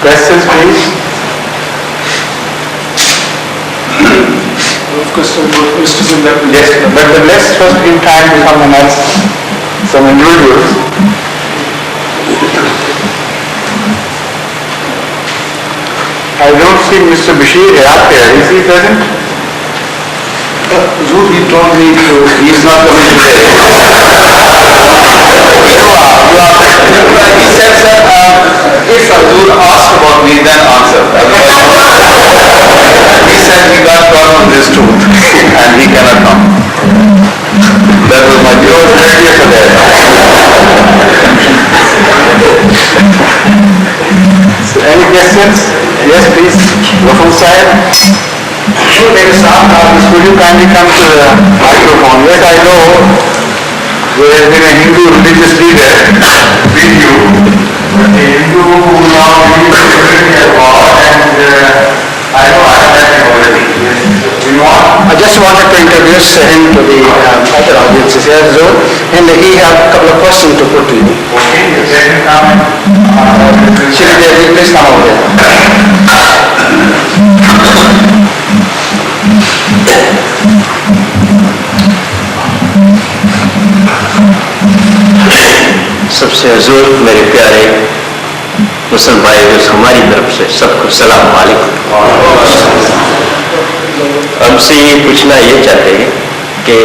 Questions, please? Yes, but let's first give time to someone else, some individuals. I don't see Mr. Bashir out there. Is he present? He told me he is not coming today. You are. He said, sir, if Azur asks about me, then answer. He said he got problem with his tooth and he cannot come. That was my view. Ready for that. So any questions? Yes, please. Raful side. Could you kindly come to the microphone? Yes, I know there has been a Hindu religious leader with you, a Hindu who now believes in God, and I know I have met him already. Yes. I just wanted to introduce him to the other audiences here, and he has a couple of questions to put to you. Okay, you can come. Shri Devi, please come over here. सबसे हुजूर मेरे प्यारे मुसलमान भाइयों, हमारी तरफ से सबको सलाम वालेकुम। हमसे ये पूछना ये चाहते हैं कि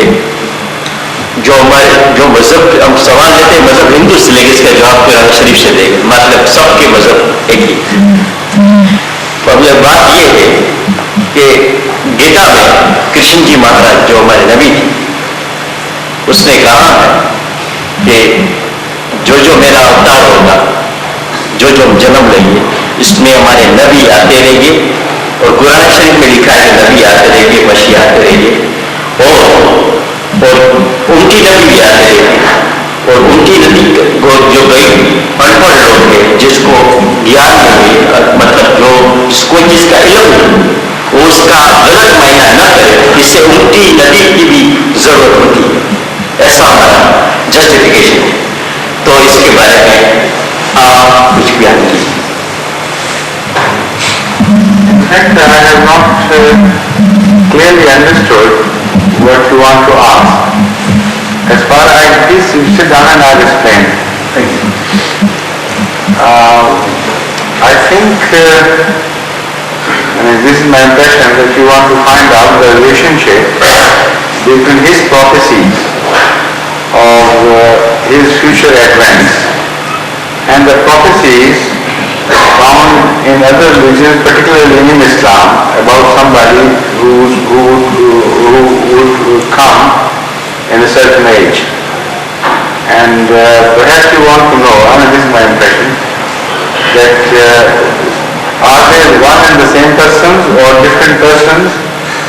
जो मजहब हम सवाल लेते हैं मजहब हिंदू से लेकर इसका जवाब कुरान शरीफ से देंगे, मतलब सबके मजहब एक ही। अब बात ये है कि गीता में कृष्ण जी महाराज जो हमारे नबी थे उसने कहा है कि जो मेरा अवतार होगा, जो हम जन्म लेंगे, इसमें हमारे नबी आते रहेंगे और कुरान शरीफ में लिखा है कि नबी आते रहेंगे, मसीह आते रहेंगे और उनकी नबी भी आते रहेंगे और उनकी नबी को जो गई अनपढ़ लोग हैं जिसको ज्ञान नहीं है, मतलब जिसको जिसका इल्म वो उसका गलत मायना न करे, इससे उनकी नबी की भी जरूरत होती है, ऐसा हमारा जस्टिफिकेशन है। तो इसके बारे में आप कुछ बयान कीजिए। In fact, I have not clearly understood what you want to ask. As far as this, you sit down and I'll explain. Thank you. I think, this is my impression, that you want to find out the relationship between his prophecies of his future advents and the prophecies found in other religions, particularly in Islam, about somebody who would come in a certain age. And perhaps you want to know, this is my impression, that are they one and the same persons or different persons,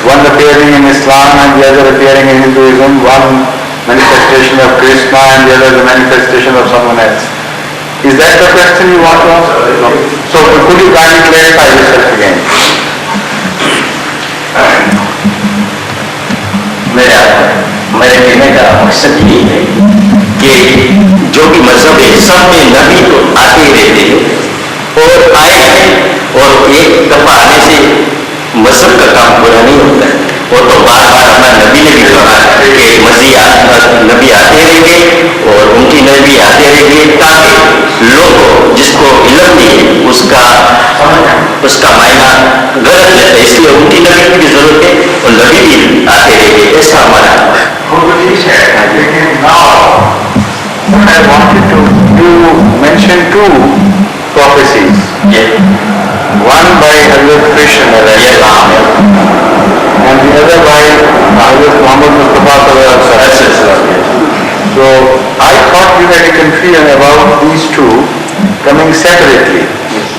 one appearing in Islam and the other appearing in Hinduism, one manifestation of Krishna and the other the manifestation of someone else? Is that the question you want to ask? No. So could you kindly clarify yourself again? मेरे कहने का मकसद ये है कि जो भी मजहब है सब में नबी तो आते ही रहते हैं और आए और एक दफा आने से मजहब का काम पूरा नहीं होता है। वो तो बार बार हमारे नबी ने भी कहा कि नबी आते रहेंगे और उनकी नबी आते रहेंगे ताकि लोग जिसको इल्म नहीं है उसका मायना गलत लेते हैं, इसलिए उनकी नबी की जरूरत है और नबी भी आते रहेंगे, ऐसा हमारा। I wanted to mention two prophecies. Yeah. One by Hazrat Krishna and the other by Hazrat Muhammad Mustafa. So I thought you had a confusion about these two coming separately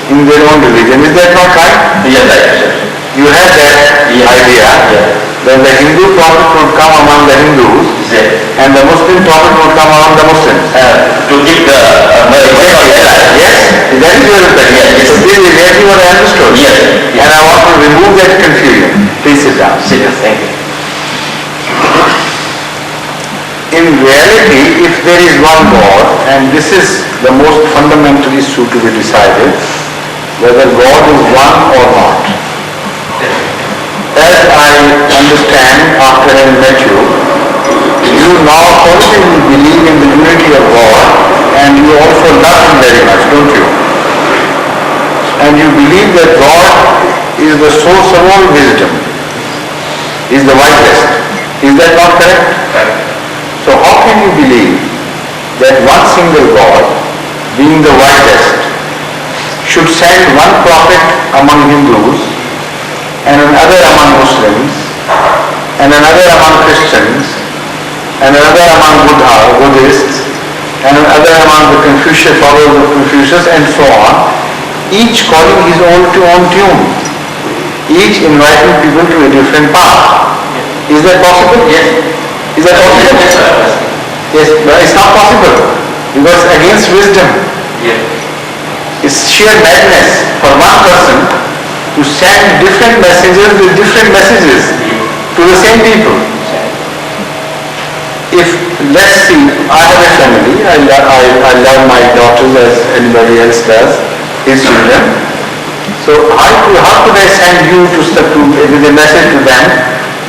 in their own religion. Is that not right? Yes, right. You had that idea that the Hindu prophet would come among the Hindus and the Muslim prophet would come among the Muslims. To give the Yes, that is your impression. Yes. So this is exactly what I understood. Yes. And I want to remove that confusion. Please sit down. Sit down. Thank you. In reality, if there is one God, and this is the most fundamental issue to be decided, whether God is one or not. As I understand, after having met you, you now positively believe in the unity of God, and you also love Him very much, don't you? And you believe that God is the source of all wisdom, is the wisest. Is that not correct? So how can you believe that one single God, being the wisest, should send one prophet among Hindus, and another among Muslims, and another among Christians, and another among Buddhists, and another among the followers of Confucius, and so on, each calling his own tune, each inviting people to a different path? Is that possible? Yes. Is that possible? Yes, but it's not possible, because against wisdom. It's sheer madness for one person to send different messages with different messages to the same people. If, let's see, I have a family, I love my daughters as anybody else does, his children. So how could I send you with a message to them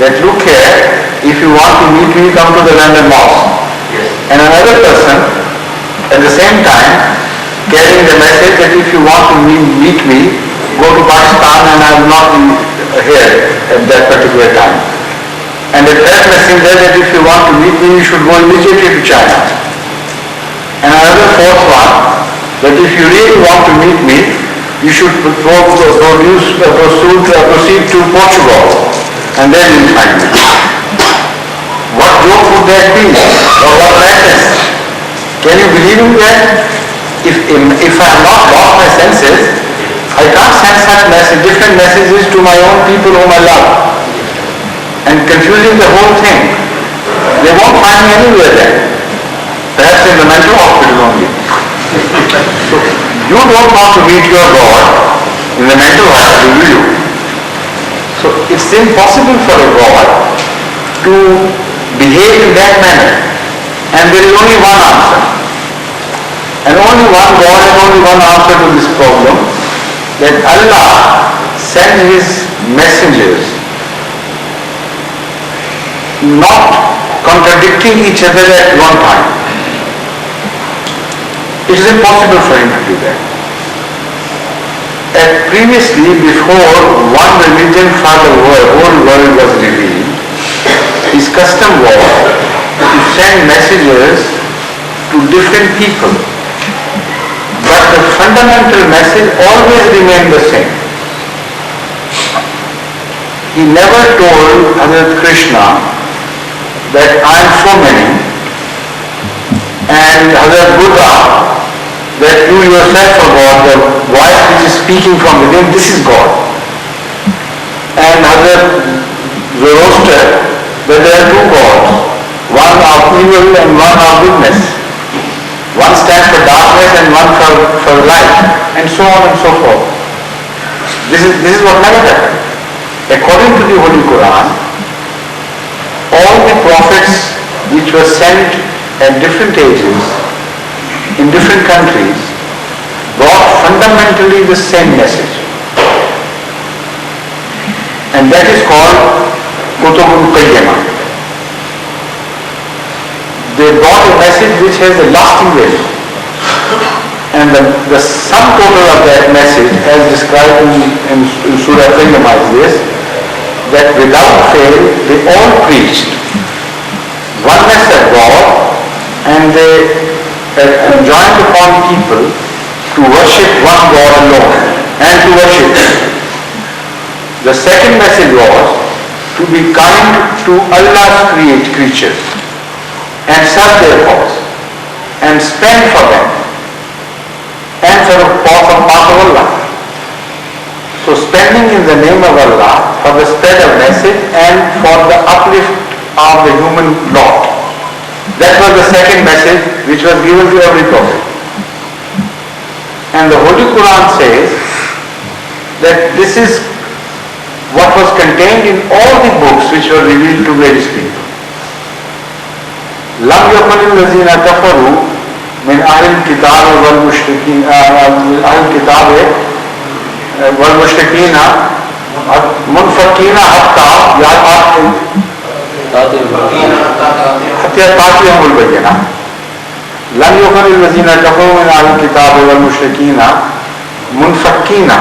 that look here, if you want to meet me, come to the London Mosque. And another person at the same time carrying the message that if you want to meet me, go to Pakistan and I will not be here at that particular time. And the third messenger that if you want to meet me, you should go immediately to China. And another fourth one, that if you really want to meet me, you should proceed to Portugal, and then you will find me. What joke would that be? Or what madness? Can you believe in that? If I have not lost my senses, I can't send such different messages to my own people whom I love, and confusing the whole thing. They won't find me anywhere then. Perhaps in the mental hospital only. So, you don't want to meet your God in the mental hospital, do you? So, it's impossible for a God to behave in that manner. And there is only one answer. And only one God and only one answer to this problem, that Allah sends His messengers not contradicting each other at one time. It is impossible for Him to do that. And previously, before one religion for the whole world was revealed, his custom was to send messages to different people. But the fundamental message always remained the same. He never told Hazrat Krishna that I am so many, and Hazrat Buddha that you yourself are God, the voice which is speaking from within, this is God. And Hazrat Zoroaster that there are two gods, one of evil and one of goodness. One stands for darkness and one for light, and so on and so forth. This is what never happened. According to the Holy Quran, all the prophets which were sent at different ages, in different countries, brought fundamentally the same message. And that is called Kutubul Qayyamah. They brought a message which has a lasting value. And the sum total of that message, as described in Surah Qayyamah, is this, that without fail they all preached oneness of God, and they enjoined upon people to worship one God alone and to worship Him. The second message was to be kind to Allah's creatures and serve their cause and spend for them and for the path of Allah. So spending in the name of Allah for the spread of message and for the uplift of the human lot. That was the second message which was given to every prophet. And the Holy Quran says that this is what was contained in all the books which were revealed to various people. لم يكن الذين كفروا من أهل الكتاب والمشركين أهل الكتاب वल्मुश्रिकीना मुनफकीना हत्ता हत्या तातियहुल बय्यिना लन युखरिल लज़ीना कफ़रू मिन अहलिल किताब वल मुश्रिकीना मुनफकीना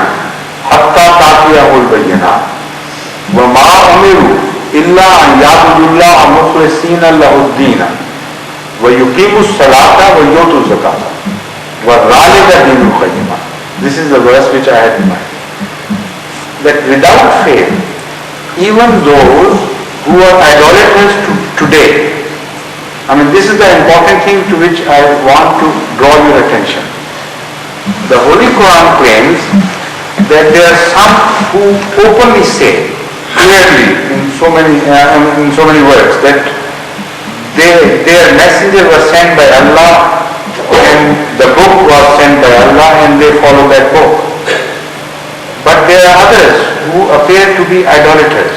हत्ता तातियहुल बय्यिना व मा उमिरू इल्ला अन याबुदुल्लाह मुखलिसीना लहुद्दीन व युकीमुस सलाता व युतुज़ ज़काता व ज़ालिका दीनुल क़य्यिमा. This is the verse which I had in mind. That without faith, even those who are idolaters today, I mean, this is the important thing to which I want to draw your attention. The Holy Quran claims that there are some who openly say, clearly, in so many words, that their messenger was sent by Allah and the book was sent by Allah and they follow that book. But there are others who appear to be idolaters,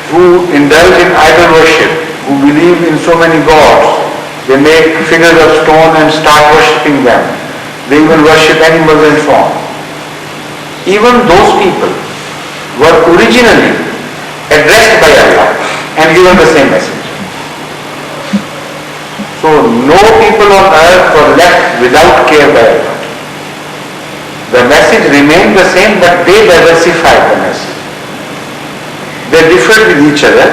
who indulge in idol worship, who believe in so many gods. They make figures of stone and start worshipping them. They even worship animals and so on. Even those people were originally addressed by Allah and given the same message. So no people on earth were left without care by Allah. The message remained the same, but they diversified the message. They differed with each other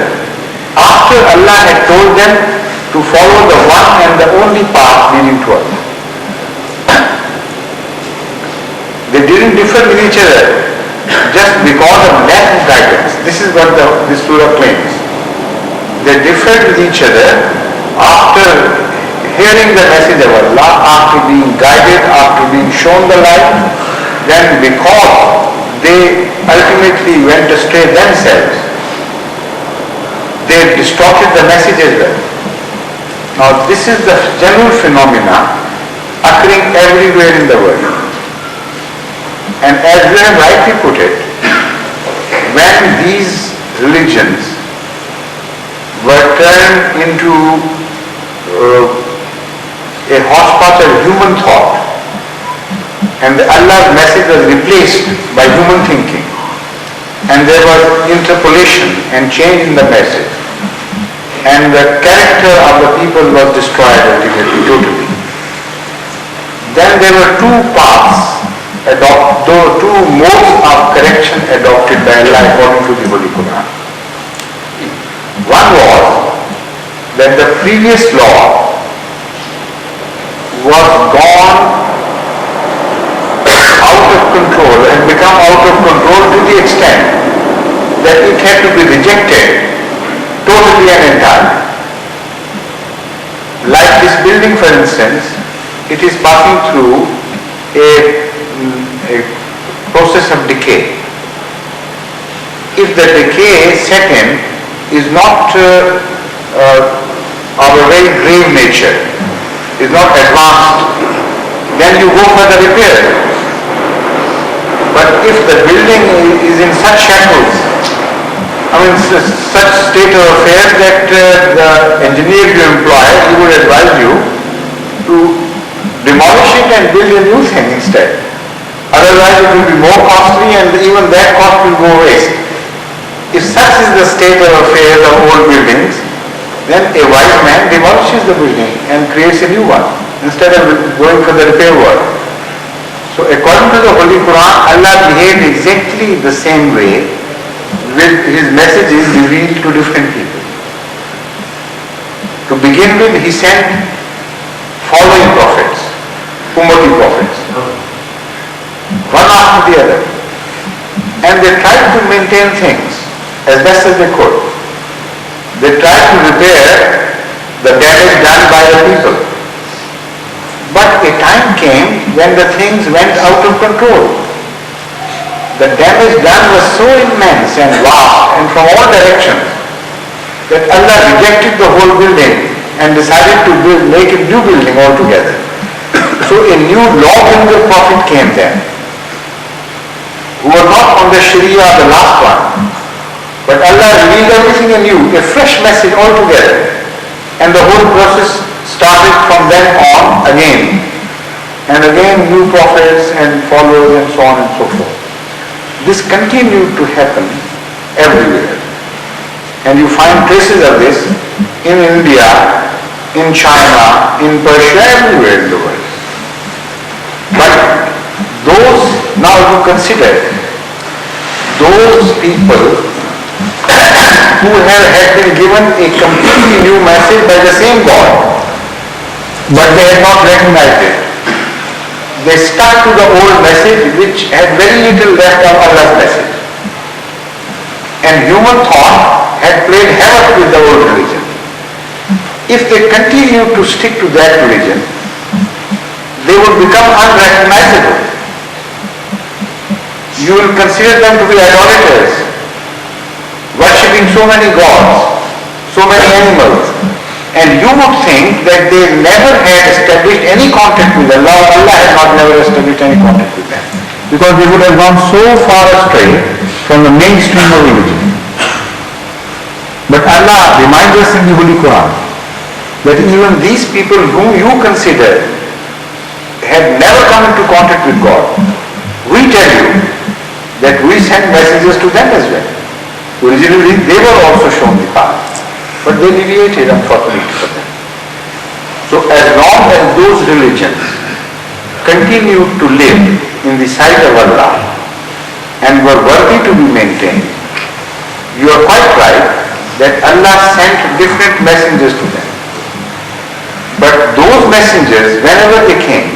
after Allah had told them to follow the one and the only path leading to Allah. They didn't differ with each other just because of lack of guidance. This is what this surah claims. They differed with each other after hearing the message of Allah, after being guided, after being shown the light, then because they ultimately went astray themselves, they distorted the message as well. Now this is the general phenomena occurring everywhere in the world. And as you have rightly put it, when these religions were turned into a hodgepodge of human thought, and Allah's message was replaced by human thinking, and there was interpolation and change in the message, and the character of the people was destroyed ultimately, totally. Then there were two paths, two modes of correction adopted by Allah according to the Holy Quran. One was that the previous law was gone out of control and become out of control to the extent that it had to be rejected totally and entirely. Like this building, for instance, it is passing through a process of decay. If the decay set in is not of a very grave nature, is not advanced, then you go for the repair. But if the building is in such shackles, such state of affairs that the engineer you employ, he would advise you to demolish it and build a new thing instead. Otherwise it will be more costly and even that cost will go waste. If such is the state of affairs of old buildings, then a wise man demolishes the building and creates a new one instead of going for the repair work. So according to the Holy Quran, Allah behaved exactly the same way with His messages revealed to different people. To begin with, He sent following prophets, Ummati prophets, one after the other, and they tried to maintain things as best as they could. They tried to repair the damage done by the people. But a time came when the things went out of control. The damage done was so immense and vast and from all directions that Allah rejected the whole building and decided to make a new building altogether. So a new lawbringer prophet came then, who was not on the Sharia, the last one, but Allah revealed everything anew, a fresh message altogether, and the whole process started from then on again. and again new prophets and followers and so on and so forth. This continued to happen everywhere. And you find traces of this in India, in China, in Persia, everywhere in the world. But those, now you consider, those people who had been given a completely new message by the same God, but they had not recognized it. They stuck to the old message which had very little left of Allah's message. And human thought had played havoc with the old religion. If they continued to stick to that religion, they would become unrecognizable. You will consider them to be idolaters, worshipping so many gods, so many animals, and you would think that they never had established any contact with Allah. Allah had not never established any contact with them, because they would have gone so far astray from the mainstream of religion. But Allah reminds us in the Holy Quran that even these people whom you consider had never come into contact with God, we tell you that we send messages to them as well. Originally they were also shown the path, but they deviated, unfortunately for them. So as long as those religions continued to live in the sight of Allah and were worthy to be maintained, you are quite right that Allah sent different messengers to them. But those messengers, whenever they came,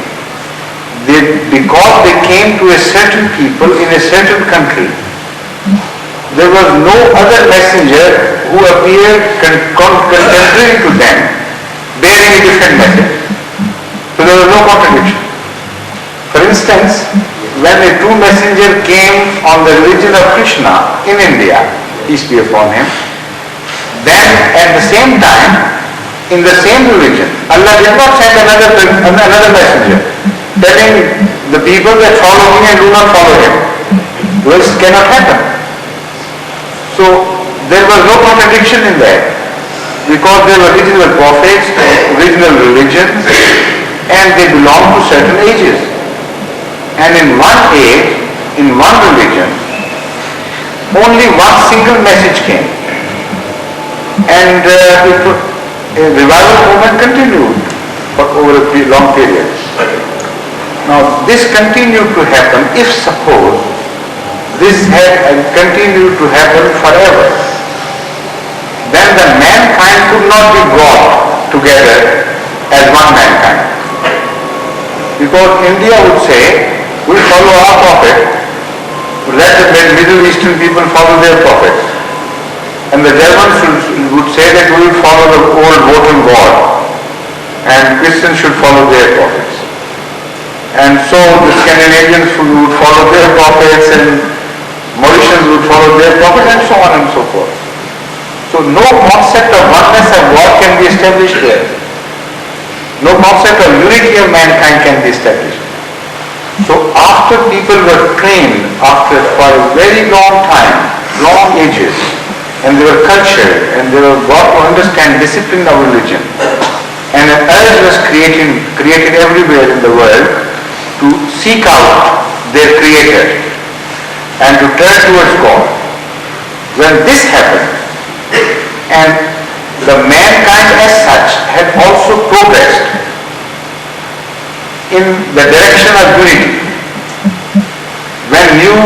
because they came to a certain people in a certain country, there was no other messenger who appeared contemporary to them bearing a different message. So there was no contradiction. For instance, when a true messenger came on the religion of Krishna in India, peace be upon him, then at the same time, in the same religion, Allah did not send another messenger telling the people that follow me and do not follow him. This cannot happen. So there was no contradiction in that, because they were original prophets, original religions, and they belonged to certain ages. And in one age, in one religion, only one single message came. And a revival movement continued for over a long period. Now this continued to happen if suppose this had continued to happen forever. Then the mankind could not be brought together as one mankind. Because India would say, we follow our prophet, let the Middle Eastern people follow their prophet. And the Germans would say that we will follow the old voting God, and Christians should follow their prophets. And so the Scandinavians would follow their prophets, and Mauritians would follow their prophets, and so on and so forth. So no concept of oneness of God can be established there. No concept of unity of mankind can be established. So after people were trained for a very long time, long ages, and they were cultured, and they were brought to understand discipline of religion, and an urge was created everywhere in the world to seek out their Creator and to turn towards God. When this happened, and the mankind as such had also progressed in the direction of unity, when new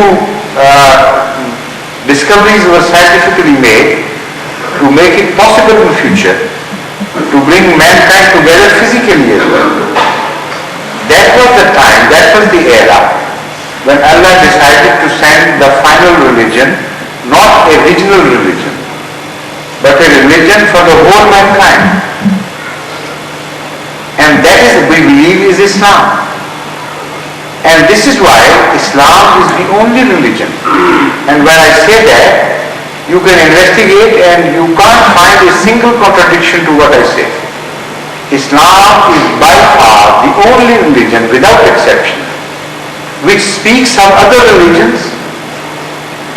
discoveries were scientifically made to make it possible in the future to bring mankind together physically as well. That was the time, that was the era when Allah decided to send the final religion, not a regional religion, but a religion for the whole mankind. And that is, we believe, is Islam. And this is why Islam is the only religion. And when I say that, you can investigate and you can't find a single contradiction to what I say. Islam is by far the only religion, without exception, which speaks of other religions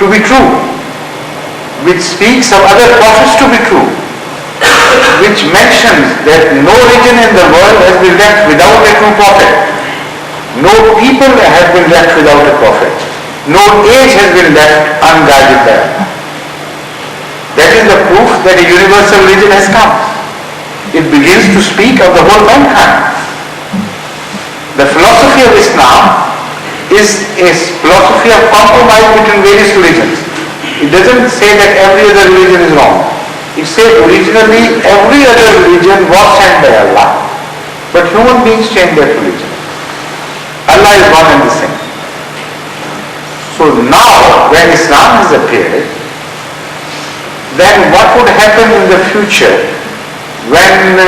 to be true, which speaks of other prophets to be true, which mentions that no religion in the world has been left without a true prophet, No people have been left without a prophet. No age has been left unguided by Allah. That is the proof that a universal religion has come. It begins to speak of the whole mankind. The philosophy of Islam is a philosophy of compromise between various religions. It doesn't say that every other religion is wrong. It says originally every other religion was sent by Allah, but human beings changed their religion. Allah is one and the same. So now when Islam has appeared, then what would happen in the future when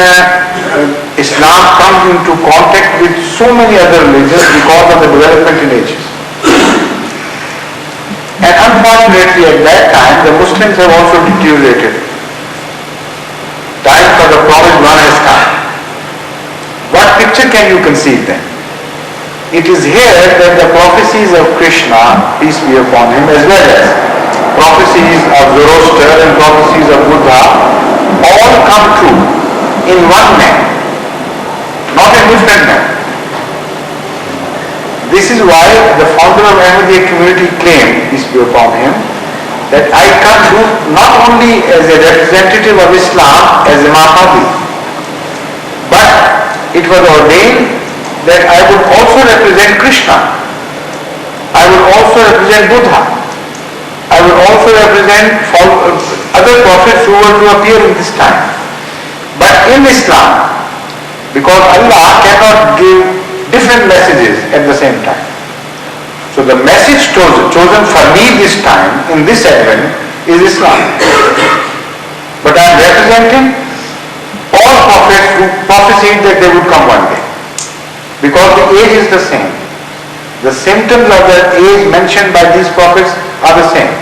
Islam comes into contact with so many other religions because of the development in ages? And unfortunately at that time the Muslims have also deteriorated. Time for the promised one has come. What picture can you conceive then? It is here that the prophecies of Krishna, peace be upon him, as well as prophecies of Zoroaster and prophecies of Buddha all come true in one man, not in different men. This is why the founder of Ahmadiyya community claimed, peace be upon him, that I come to not only as a representative of Islam as a Mahdi, but it was ordained that I would also represent Krishna. I would also represent Buddha. I would also represent other prophets who were to appear in this time. But in Islam, because Allah cannot give different messages at the same time. So the message chosen for me this time, in this Advent, is Islam. But I am representing all prophets who prophesied that they would come one day. Because the age is the same. The symptoms of that age mentioned by these prophets are the same.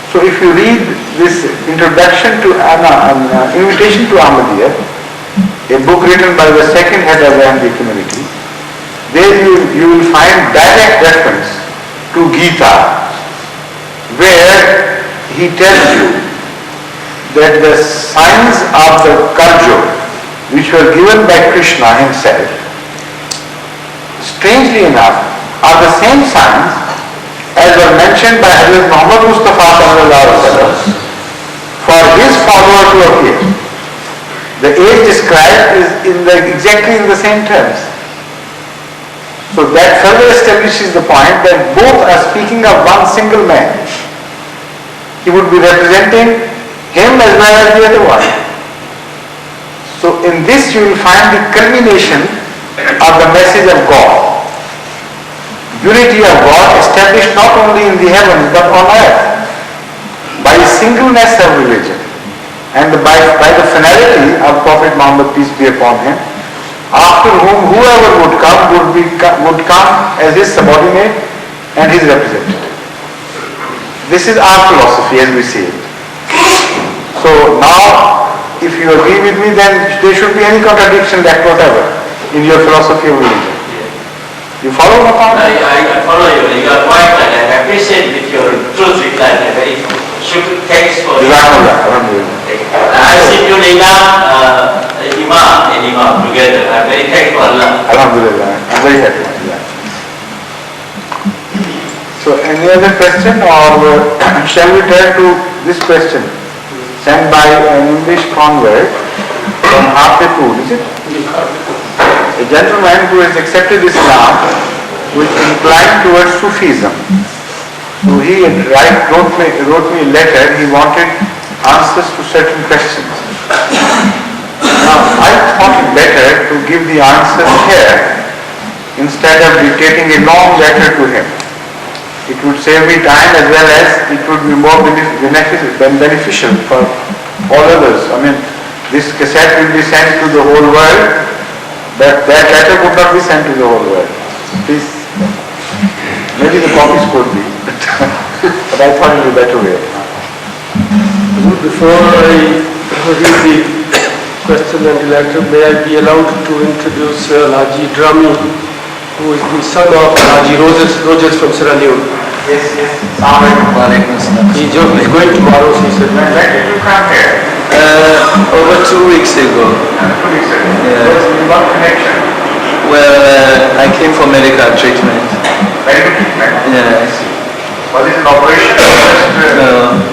So if you read this introduction to invitation to Ahmadiyya, a book written by the second head of the Ahmadiyya community, there you will find direct reference to Gita, where he tells you that the signs of the Kal-Yug, which were given by Krishna himself, strangely enough, are the same signs as were mentioned by Hazrat Muhammad Mustafa for his follower to appear. The age described is exactly in the same terms. So that further establishes the point that both are speaking of one single man. He would be representing him as well as the other one. So in this you will find the culmination of the message of God. Unity of God established not only in the heavens but on earth by singleness of religion and by the finality of Prophet Muhammad, peace be upon him, after whom whoever would come as his subordinate and his representative. This is our philosophy as we see it. So now, if you agree with me, then there should be any contradiction left whatever in your philosophy of religion. You follow my point? I follow you. Your point, and I appreciate with your truth reply. Very thanks for it. I see you Imam together. I'm very thankful Allah. Alhamdulillah. I'm very happy. Yeah. So any other question, or shall we turn to this question sent by an English convert from Hartlepool, is it? A gentleman who has accepted Islam with inclined towards Sufism. So he wrote me a letter. He wanted answers to certain questions. Now I thought it better to give the answers here instead of dictating a long letter to him. It would save me time as well as it would be more beneficial for all others. I mean, this cassette will be sent to the whole world, but that letter would not be sent to the whole world. Please, maybe the copies could be, but I thought it would be better way. Before I read the question and the letter, may I be allowed to introduce Haji Drami, who is the son of Haji Rogers from Sierra Leone. Yes. He's going tomorrow, he said. When did you come here? Over 2 weeks ago. 2 weeks ago. Yeah. What's the connection? Well, I came for medical treatment. Medical treatment? Yes. Was it an operation or just No.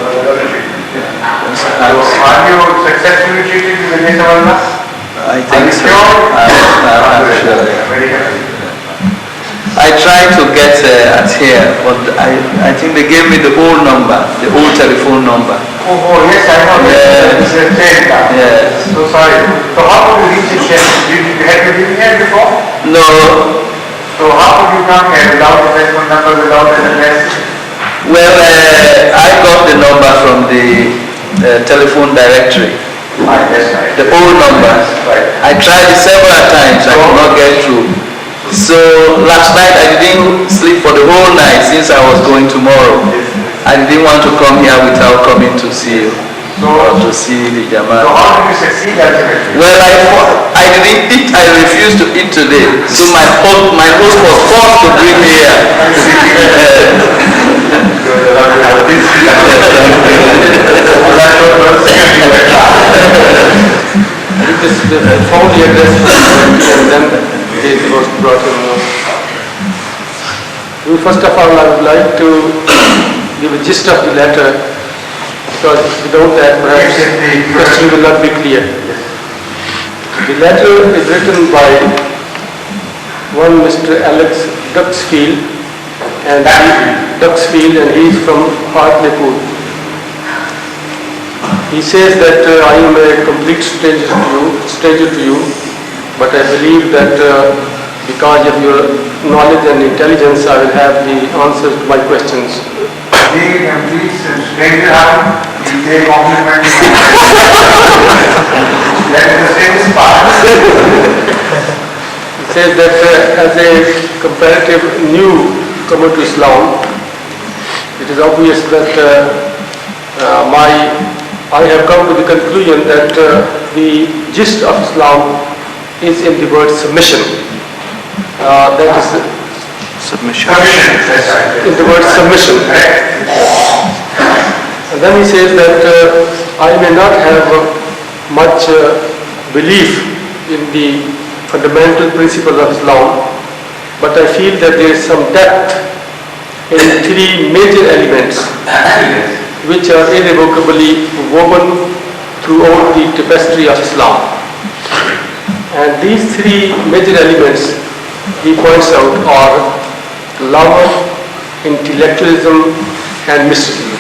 So are you successfully treated with the Nesavalla? I think so. Sure? I'm sure. Very happy. I tried to get at here, but I think they gave me the old number, the old telephone number. Oh, yes, I know. Yeah. It's the same now. Yes. So sorry. So how could you reach it here? Did you have you been here before? No. So how could you come here without the telephone number, without an address? Well, I got the number from the telephone directory, Right, that's right. the old number. Right. I tried it several times, I could not get through. So last night I didn't sleep for the whole night since I was going tomorrow. I didn't want to come here without coming to see you, or to see the So Jamaat. how did you succeed ultimately? Well, I didn't eat, I refused to eat today. So my host was forced to bring me here. This found the address and then it was brought in. First of all, I would like to give a gist of the letter, because without that perhaps the question will not be clear. The letter is written by one Mr. Alex Duxfield, and he is from Hartlepool. He says that I am a complete stranger to you, but I believe that because of your knowledge and intelligence, I will have the answers to my questions. Being a complete stranger, you take compliment. That is the same part. He says that as a comparative newcomer to Islam, it is obvious that I have come to the conclusion that the gist of Islam is in the word submission. That is Submission. That's right. in the word submission. And then he says that I may not have much belief in the fundamental principles of Islam, but I feel that there is some depth in three major elements which are irrevocably woven throughout the tapestry of Islam. And these three major elements, he points out, are love, intellectualism, and mysticism.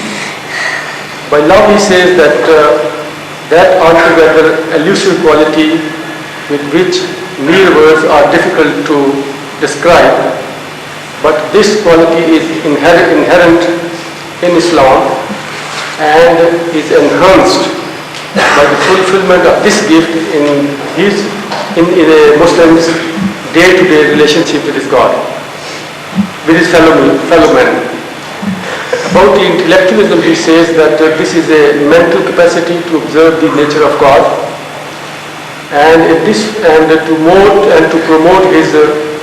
By love, he says that that altogether elusive quality with which mere words are difficult to describe, but this quality is inherent in Islam and is enhanced by the fulfillment of this gift in a Muslim's day-to-day relationship with his God, with his fellow men. About the intellectualism, he says that this is a mental capacity to observe the nature of God, and to promote his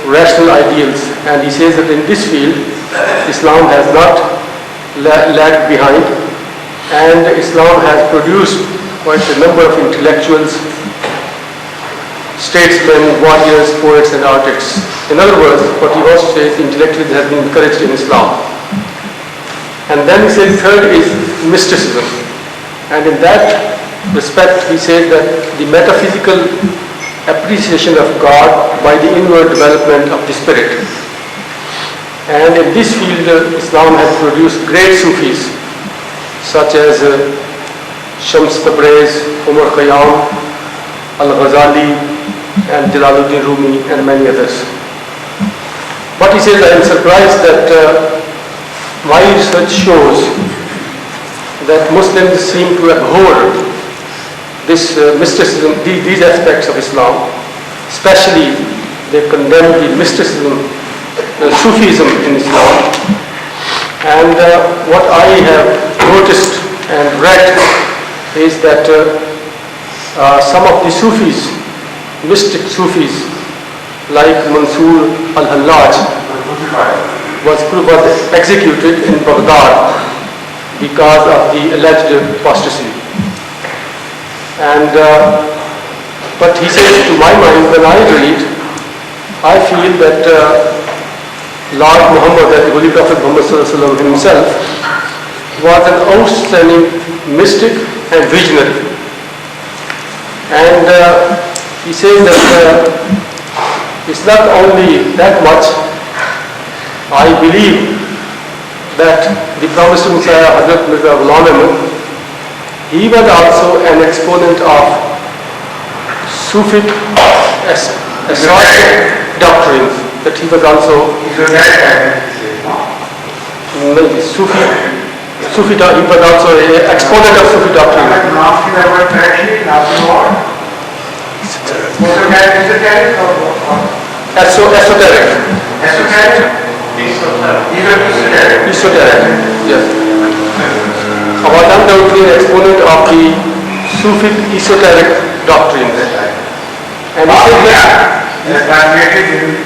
rational ideals. And he says that in this field, Islam has not lagged behind, and Islam has produced quite a number of intellectuals, statesmen, warriors, poets, and artists. In other words, what he also says, intellectualism has been encouraged in Islam. And then he says third is mysticism. And in that respect, he says that the metaphysical appreciation of God by the inward development of the spirit. And in this field, Islam has produced great Sufis, such as Shams Tabriz, Umar Khayyam, Al-Ghazali, and Jalaluddin Rumi, and many others. But he says, I am surprised that my research shows that Muslims seem to abhor this mysticism, these aspects of Islam. Especially, they condemn the mysticism, Sufism in Islam. And what I have noticed and read is that some of the Sufis, mystic Sufis, like Mansur al-Hallaj, was executed in Baghdad because of the alleged apostasy. And but he says, to my mind, when I read I feel that Lord Muhammad, the Holy Prophet Muhammad Sallallahu Alaihi Wasallam himself, was an outstanding mystic and visionary. And he says that it's not only that much. I believe that the promised Messiah, Hazrat Mirza Ghulam Ahmad, he was also an exponent of Sufi assorted doctrines, that he was also Sufi, he was also an exponent of Sufi doctrine. Esoteric, yes. Was undoubtedly an exponent of the Sufi esoteric doctrines. And he said that translated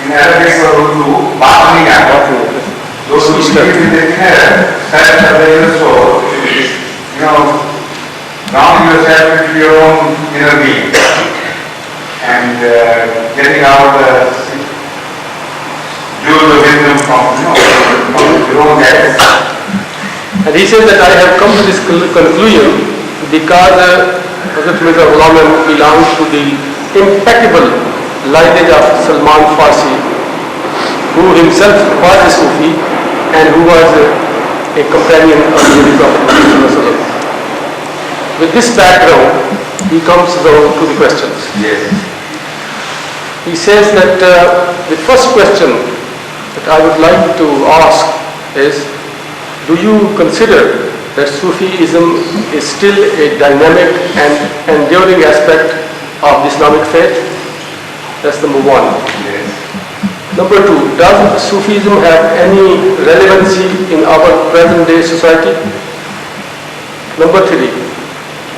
in Arabic or Urdu, Batniya. Those who believe in the inner self of the inner soul, ground yourself into your own inner being and getting out the jewels of wisdom from your own head. And he said that I have come to this conclusion because Hazrat Mirza Ghulam Ahmad belongs to the impeccable lineage of Salman Farsi, who himself was a Sufi and who was a companion of the Holy Prophet. With this background, he comes down to the questions. Yes. He says that the first question that I would like to ask is, do you consider that Sufism is still a dynamic and enduring aspect of the Islamic faith? That's number one. Yes. Number two, does Sufism have any relevancy in our present day society? Number three,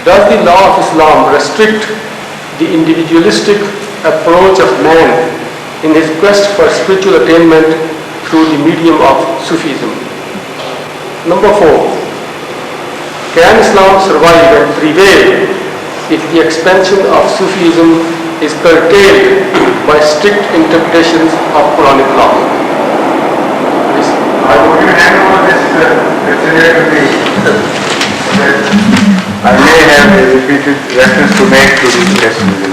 does the law of Islam restrict the individualistic approach of man in his quest for spiritual attainment through the medium of Sufism? Number four, can Islam survive and prevail if the expansion of Sufism is curtailed by strict interpretations of Quranic law? I would you hand over this question to me. I may have a repeated reference to make to these questions,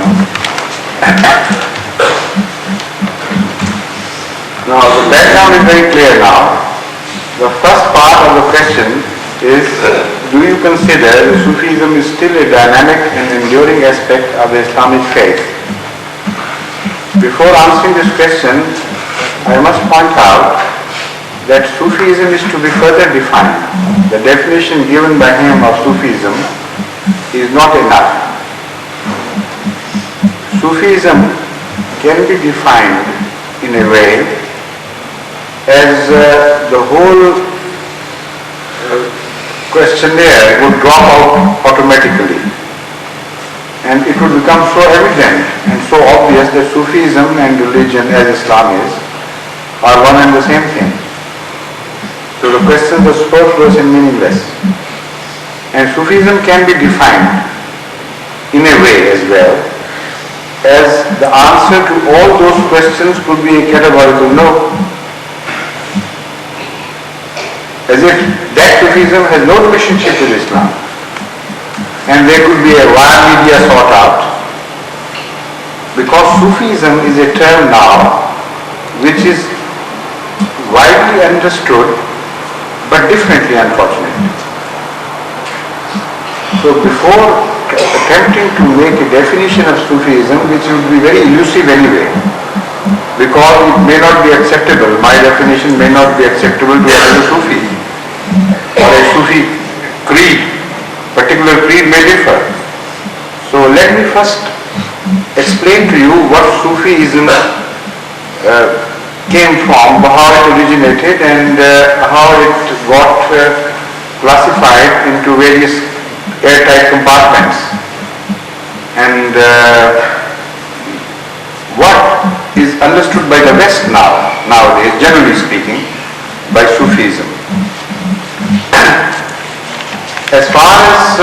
Now, the background is very clear now. The first part of the question is, do you consider that Sufism is still a dynamic and enduring aspect of the Islamic faith? Before answering this question, I must point out that Sufism is to be further defined. The definition given by him of Sufism is not enough. Sufism can be defined in a way as the whole questionnaire would drop out automatically, and it would become so evident and so obvious that Sufism and religion, as Islam is, are one and the same thing. So the question was superfluous and meaningless. And Sufism can be defined in a way as well as the answer to all those questions could be a categorical no. As if that Sufism has no relationship with Islam. And there could be a wire media sought out. Because Sufism is a term now which is widely understood but differently, unfortunately. So before attempting to make a definition of Sufism, which would be very elusive anyway, because it may not be acceptable, my definition may not be acceptable to another Sufi, or a Sufi creed, particular creed may differ. So let me first explain to you what Sufism came from, how it originated, and how it got classified into various airtight compartments, and what is understood by the West nowadays, generally speaking, by Sufism. As far as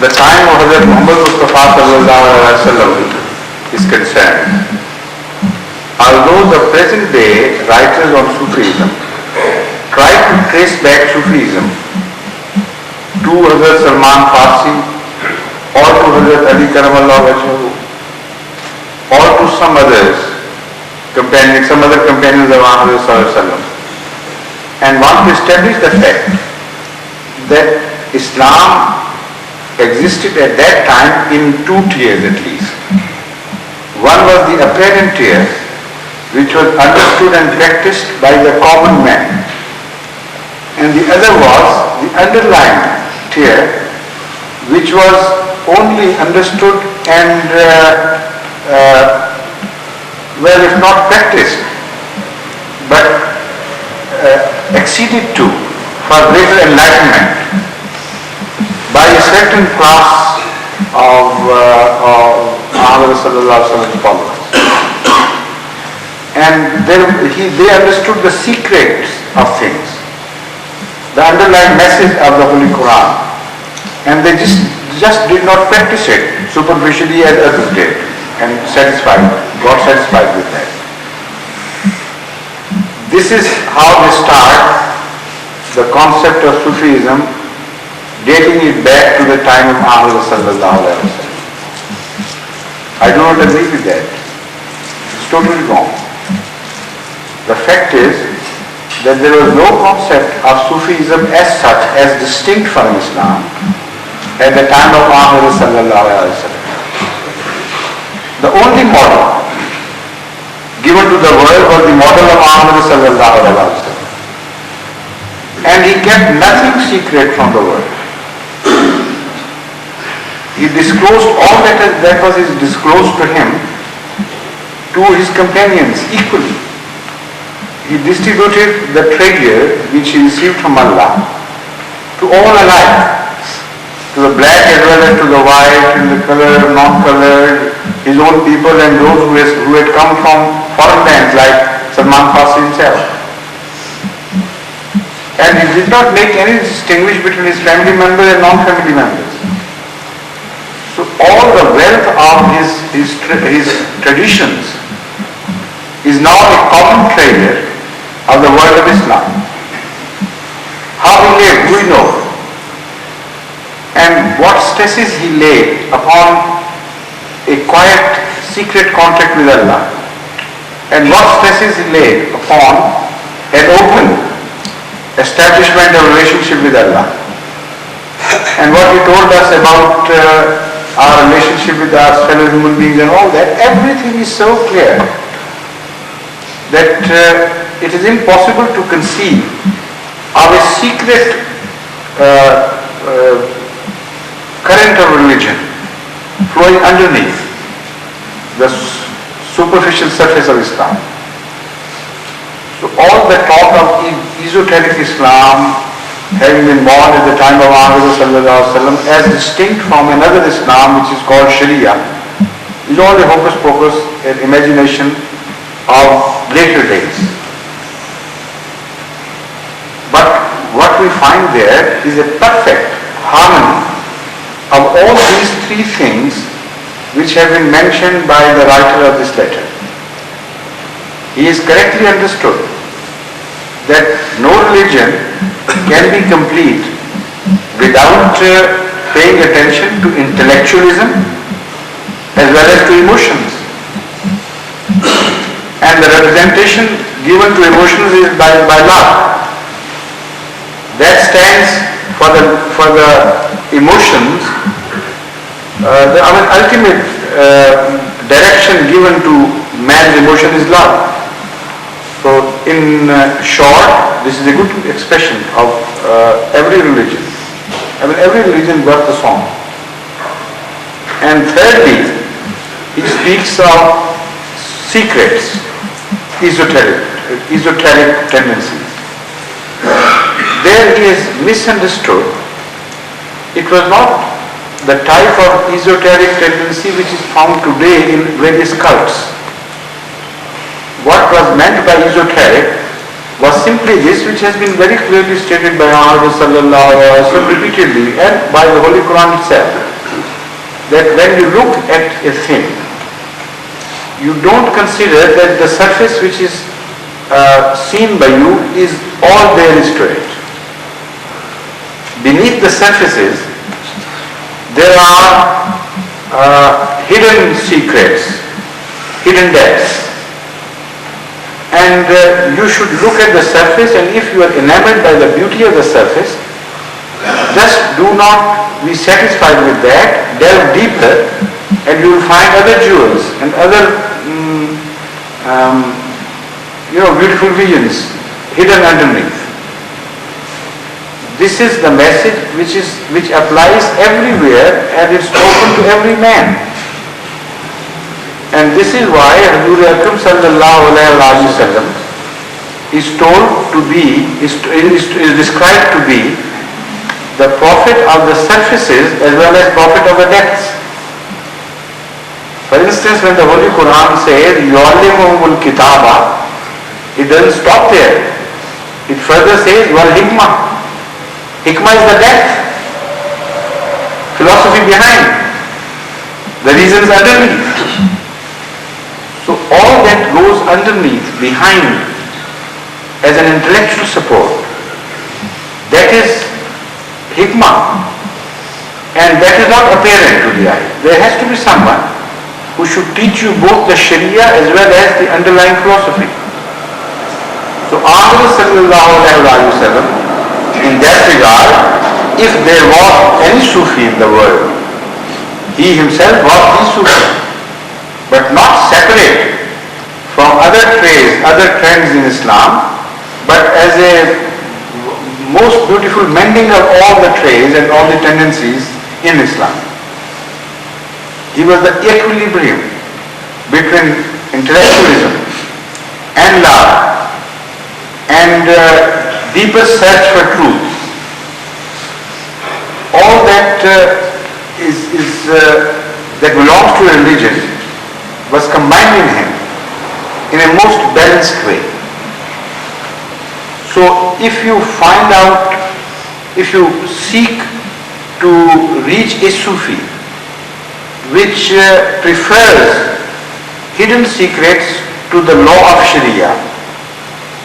the time of Hazrat Muhammad Mustafa ﷺ is concerned, although the present day writers on Sufism try to trace back Sufism to Hazrat Salman Farsi or to Hazrat Ali Karamallah Wajhahu or to some other companions of Muhammad Sallallahu Alaihi Wasallam, and want to establish the fact that Islam existed at that time in two tiers at least. One was the apparent tier, which was understood and practiced by the common man, and the other was the underlying tier, which was only understood and well, if not practiced, but acceded to for greater enlightenment by a certain class of Muhammad Sallallahu Alaihi Wasallam followers. And they understood the secrets of things, the underlying message of the Holy Quran, and they just did not practice it superficially as others did and got satisfied with that. This is how they start the concept of Sufism, dating it back to the time of Muhammad Sallallahu Alaihi Wasallam. I do not agree with that. It's totally wrong. The fact is that there was no concept of Sufism as such, as distinct from Islam, at the time of Muhammad Sallallahu Alaihi Wasallam. The only model given to the world was the model of Muhammad Sallallahu Alaihi Wasallam. And he kept nothing secret from the world. He disclosed all that was disclosed to him to his companions equally. He distributed the treasure which he received from Allah to all alike, to the black as well as to the white, and the colored, non-colored, his own people and those who had come from foreign lands like Salman Farsi himself. And he did not make any distinguish between his family members and non-family members. So all the wealth of his traditions is now a common treasure of the world of Islam. How he lived, we know. And what stresses he laid upon a quiet, secret contact with Allah. And what stresses he laid upon an open establishment of relationship with Allah. And what he told us about our relationship with our fellow human beings and all that, everything is so clear that it is impossible to conceive of a secret current of religion flowing underneath the superficial surface of Islam. So all the talk of esoteric Islam having been born at the time of Muhammad Sallallahu Alaihi Wasallam as distinct from another Islam which is called Sharia is all a hocus pocus and imagination of later days. But what we find there is a perfect harmony of all these three things which have been mentioned by the writer of this letter. He is correctly understood that no religion can be complete without paying attention to intellectualism as well as to emotions. And the representation given to emotions is by love. That stands for the emotions. The ultimate direction given to man's emotion is love. So in short, this is a good expression of every religion. Every religion worth a song. And thirdly, it speaks of secrets, esoteric tendencies. There he is misunderstood. It was not the type of esoteric tendency which is found today in various cults. What was meant by esoteric was simply this, which has been very clearly stated by Muhammad Sallallahu Alaihi Wasallam repeatedly and by the Holy Quran itself, that when you look at a thing, you don't consider that the surface which is seen by you is all there is to it. Beneath the surfaces, there are hidden secrets, hidden depths. And you should look at the surface, and if you are enamored by the beauty of the surface, just do not be satisfied with that, delve deeper, and you will find other jewels and other beautiful visions hidden underneath. This is the message which applies everywhere, and it's open to every man. And this is why Hazur Akram sallallahu alayhi wa sallam is described to be the prophet of the surfaces as well as prophet of the depths. For instance, when the Holy Quran says yu'allimuhumul kitaba, it doesn't stop there. It further says wal hikmah. Hikmah is the depth, philosophy behind, the reasons underneath. So all that goes underneath, behind, as an intellectual support, that is hikmah, and that is not apparent to the eye. There has to be someone who should teach you both the Sharia as well as the underlying philosophy. So Ahmad sallallahu alayhi wa sallam, in that regard, if there was any Sufi in the world, he himself was the Sufi, but not separate from other trends in Islam, but as a most beautiful mending of all the traits and all the tendencies in Islam. He was the equilibrium between intellectualism and love and deeper search for truth. All that that belongs to a religion was combined in him in a most balanced way. So if you seek to reach a Sufi which prefers hidden secrets to the law of Sharia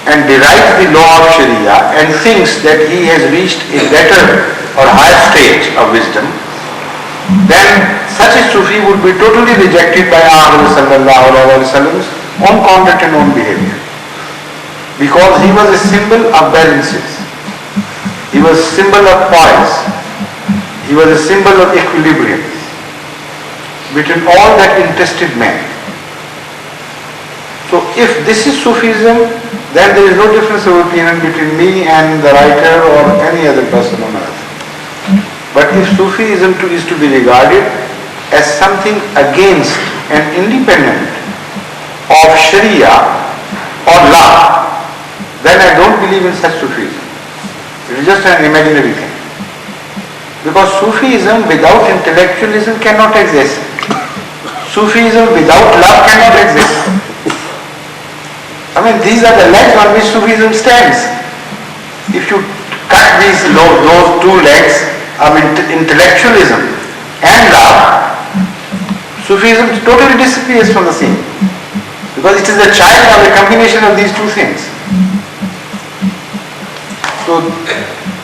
and derives the law of Sharia and thinks that he has reached a better or higher stage of wisdom, then such a Sufi would be totally rejected by Ahmad sallallahu alaihi wasallam's own conduct and own behavior, because he was a symbol of balances, he was a symbol of poise, he was a symbol of equilibrium between all that interested men. So if this is Sufism, then there is no difference of opinion between me and the writer or any other person on earth. But if Sufism is to be regarded as something against and independent of Sharia or law, then I don't believe in such Sufism. It is just an imaginary thing. Because Sufism without intellectualism cannot exist. Sufism without love cannot exist. I mean, these are the legs on which Sufism stands. If you cut those two legs of intellectualism and love, Sufism totally disappears from the scene, because it is a child of a combination of these two things. So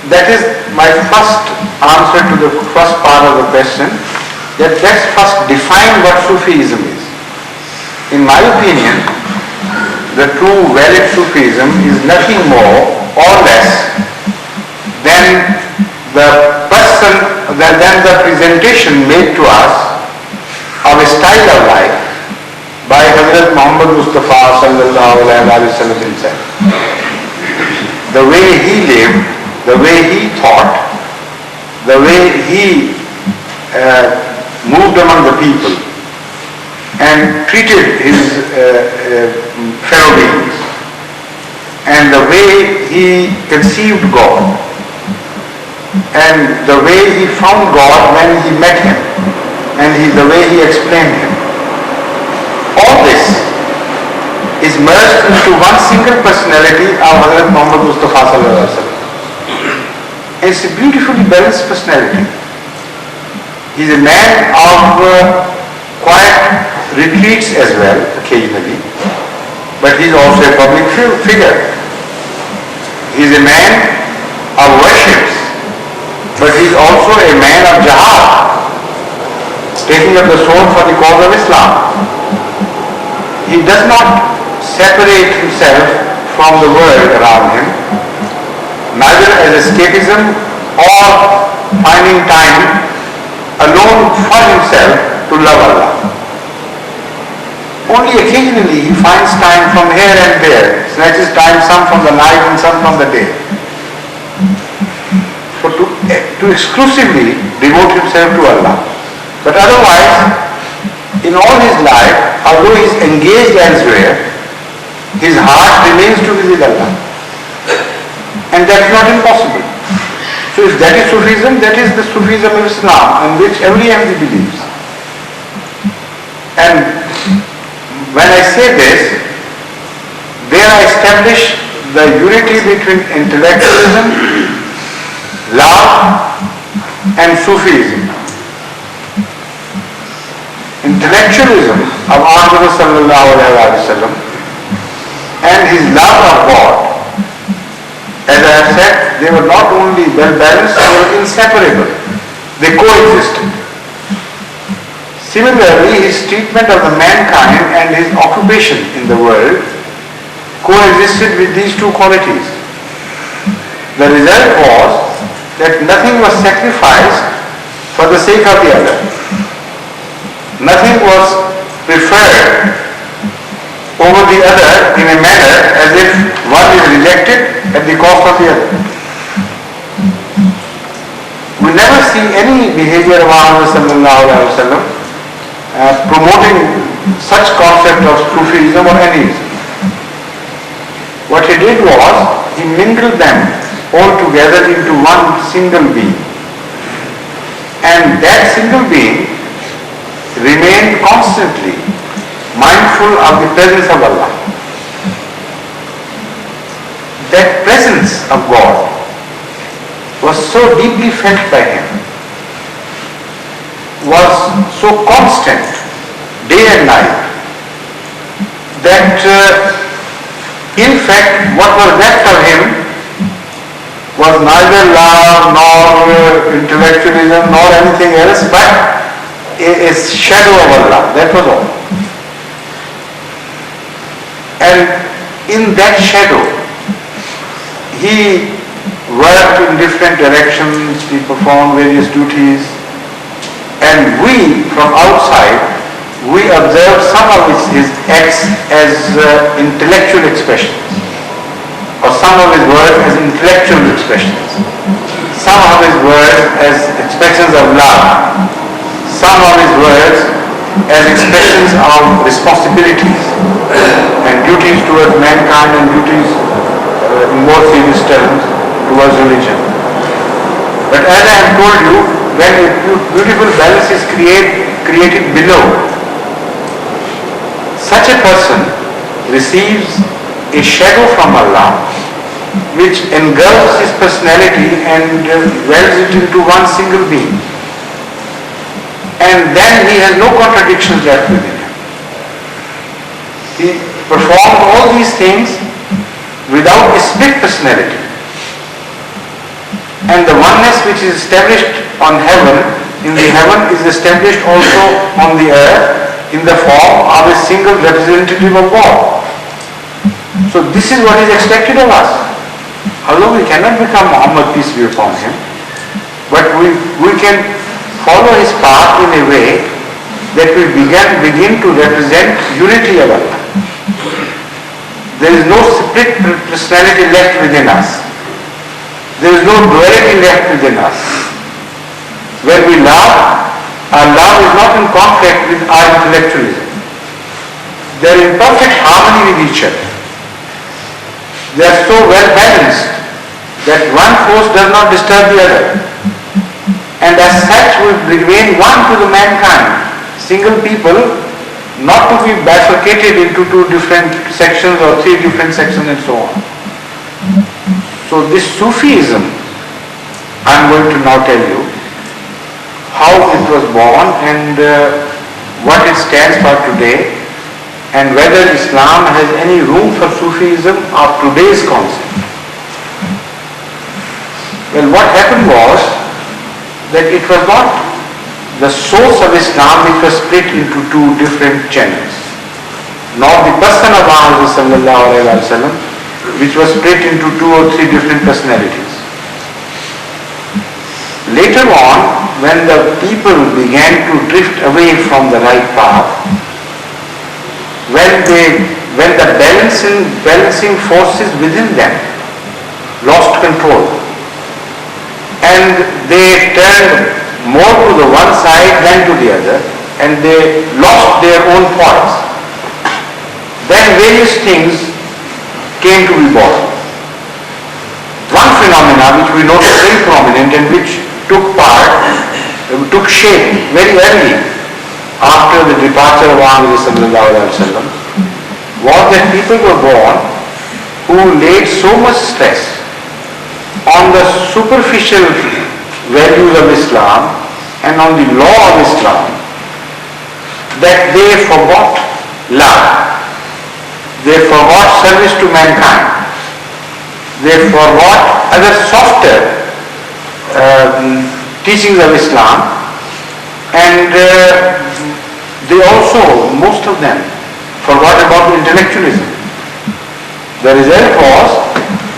that is my first answer to the first part of the question, that let's first define what Sufism is. In my opinion, the true valid Sufism is nothing more or less than the presentation made to us of a style of life by Hazrat Muhammad Mustafa sallallahu alaihi wasallam himself. The way he lived, the way he thought, the way he moved among the people and treated his fellow beings, and the way he conceived God, and the way he found God when he met him, and the way he explained him. All this is merged into one single personality of Hazrat Muhammad Mustafa sallallahu alaihi wasallam. It's a beautifully balanced personality. He's a man of quiet retreats as well occasionally, but he is also a public figure. He is a man of worships, but he is also a man of jihad, taking up the sword for the cause of Islam. He does not separate himself from the world around him, neither as escapism or finding time alone for himself to love Allah. Only occasionally he finds time from here and there, snatches time some from the night and some from the day. So to exclusively devote himself to Allah. But otherwise, in all his life, although he is engaged elsewhere, his heart remains to be with Allah. And that is not impossible. So if that is Sufism, that is the Sufism of Islam, in which every Ahmadi believes. And when I say this, there I establish the unity between intellectualism, love, and Sufism. Intellectualism of Muhammad sallallahu alaihi wasallam and his love of God, as I have said, they were not only well balanced, they were inseparable. They coexisted. Similarly, his treatment of the mankind and his occupation in the world coexisted with these two qualities. The result was that nothing was sacrificed for the sake of the other. Nothing was preferred over the other in a manner as if one is rejected at the cost of the other. We never see any behavior of Muhammad sallallahu alaihi wasallam promoting such concept of Sufism or anyism. What he did was, he mingled them all together into one single being. And that single being remained constantly mindful of the presence of Allah. That presence of God was so deeply felt by him, was so constant day and night, that in fact what was left of him was neither love nor intellectualism nor anything else but a shadow of Allah. That was all. And in that shadow he worked in different directions, he performed various duties, and we from outside, we observe some of his acts as intellectual expressions, or some of his words as intellectual expressions, some of his words as expressions of love, some of his words as expressions of responsibilities and duties towards mankind and duties in more serious terms towards religion. But as I have told you, when a beautiful balance is created below, such a person receives a shadow from Allah which engulfs his personality and welds it into one single being. And then he has no contradictions left within him. He performed all these things without a split personality. And the oneness which is established on heaven, in the heaven, is established also on the earth in the form of a single representative of God. So this is what is expected of us. Although we cannot become Muhammad, peace be upon him, but we can follow his path in a way that we begin to represent unity of Allah. There is no split personality left within us. There is no duality left within us. When we love, our love is not in conflict with our intellectualism. They are in perfect harmony with each other. They are so well balanced that one force does not disturb the other. And as such we remain one to the mankind, single people, not to be bifurcated into two different sections or three different sections and so on. So this Sufism, I am going to now tell you how it was born and what it stands for today, and whether Islam has any room for Sufism of today's concept. Well, what happened was that it was not the source of Islam which was split into two different channels, nor the person of Muhammad sallallahu alaihi wasallam which was split into two or three different personalities. Later on, when the people began to drift away from the right path, when the balancing forces within them lost control, and they turned more to the one side than to the other, and they lost their own poise, then various things came to be born. One phenomena which we noticed very prominent and which took shape very early after the departure of Muhammad sallallahu alaihi wasallam was that people were born who laid so much stress on the superficial values of Islam and on the law of Islam that they forgot love, they forgot service to mankind, they forgot other softer teachings of Islam, and they also, most of them, forgot about intellectualism. The result was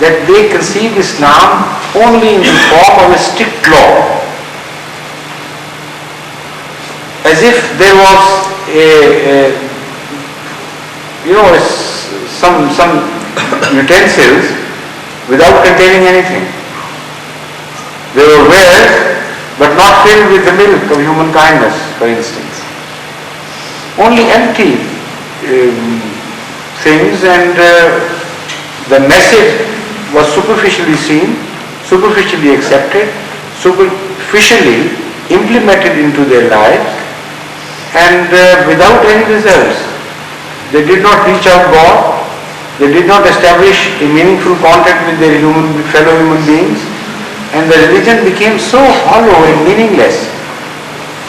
that they conceived Islam only in the form of a strict law, as if there was some utensils without containing anything. They were wares, but not filled with the milk of human kindness, for instance. Only empty things, and the message was superficially seen, superficially accepted, superficially implemented into their lives, and without any results. They did not reach out God, they did not establish a meaningful contact with their fellow human beings, and the religion became so hollow and meaningless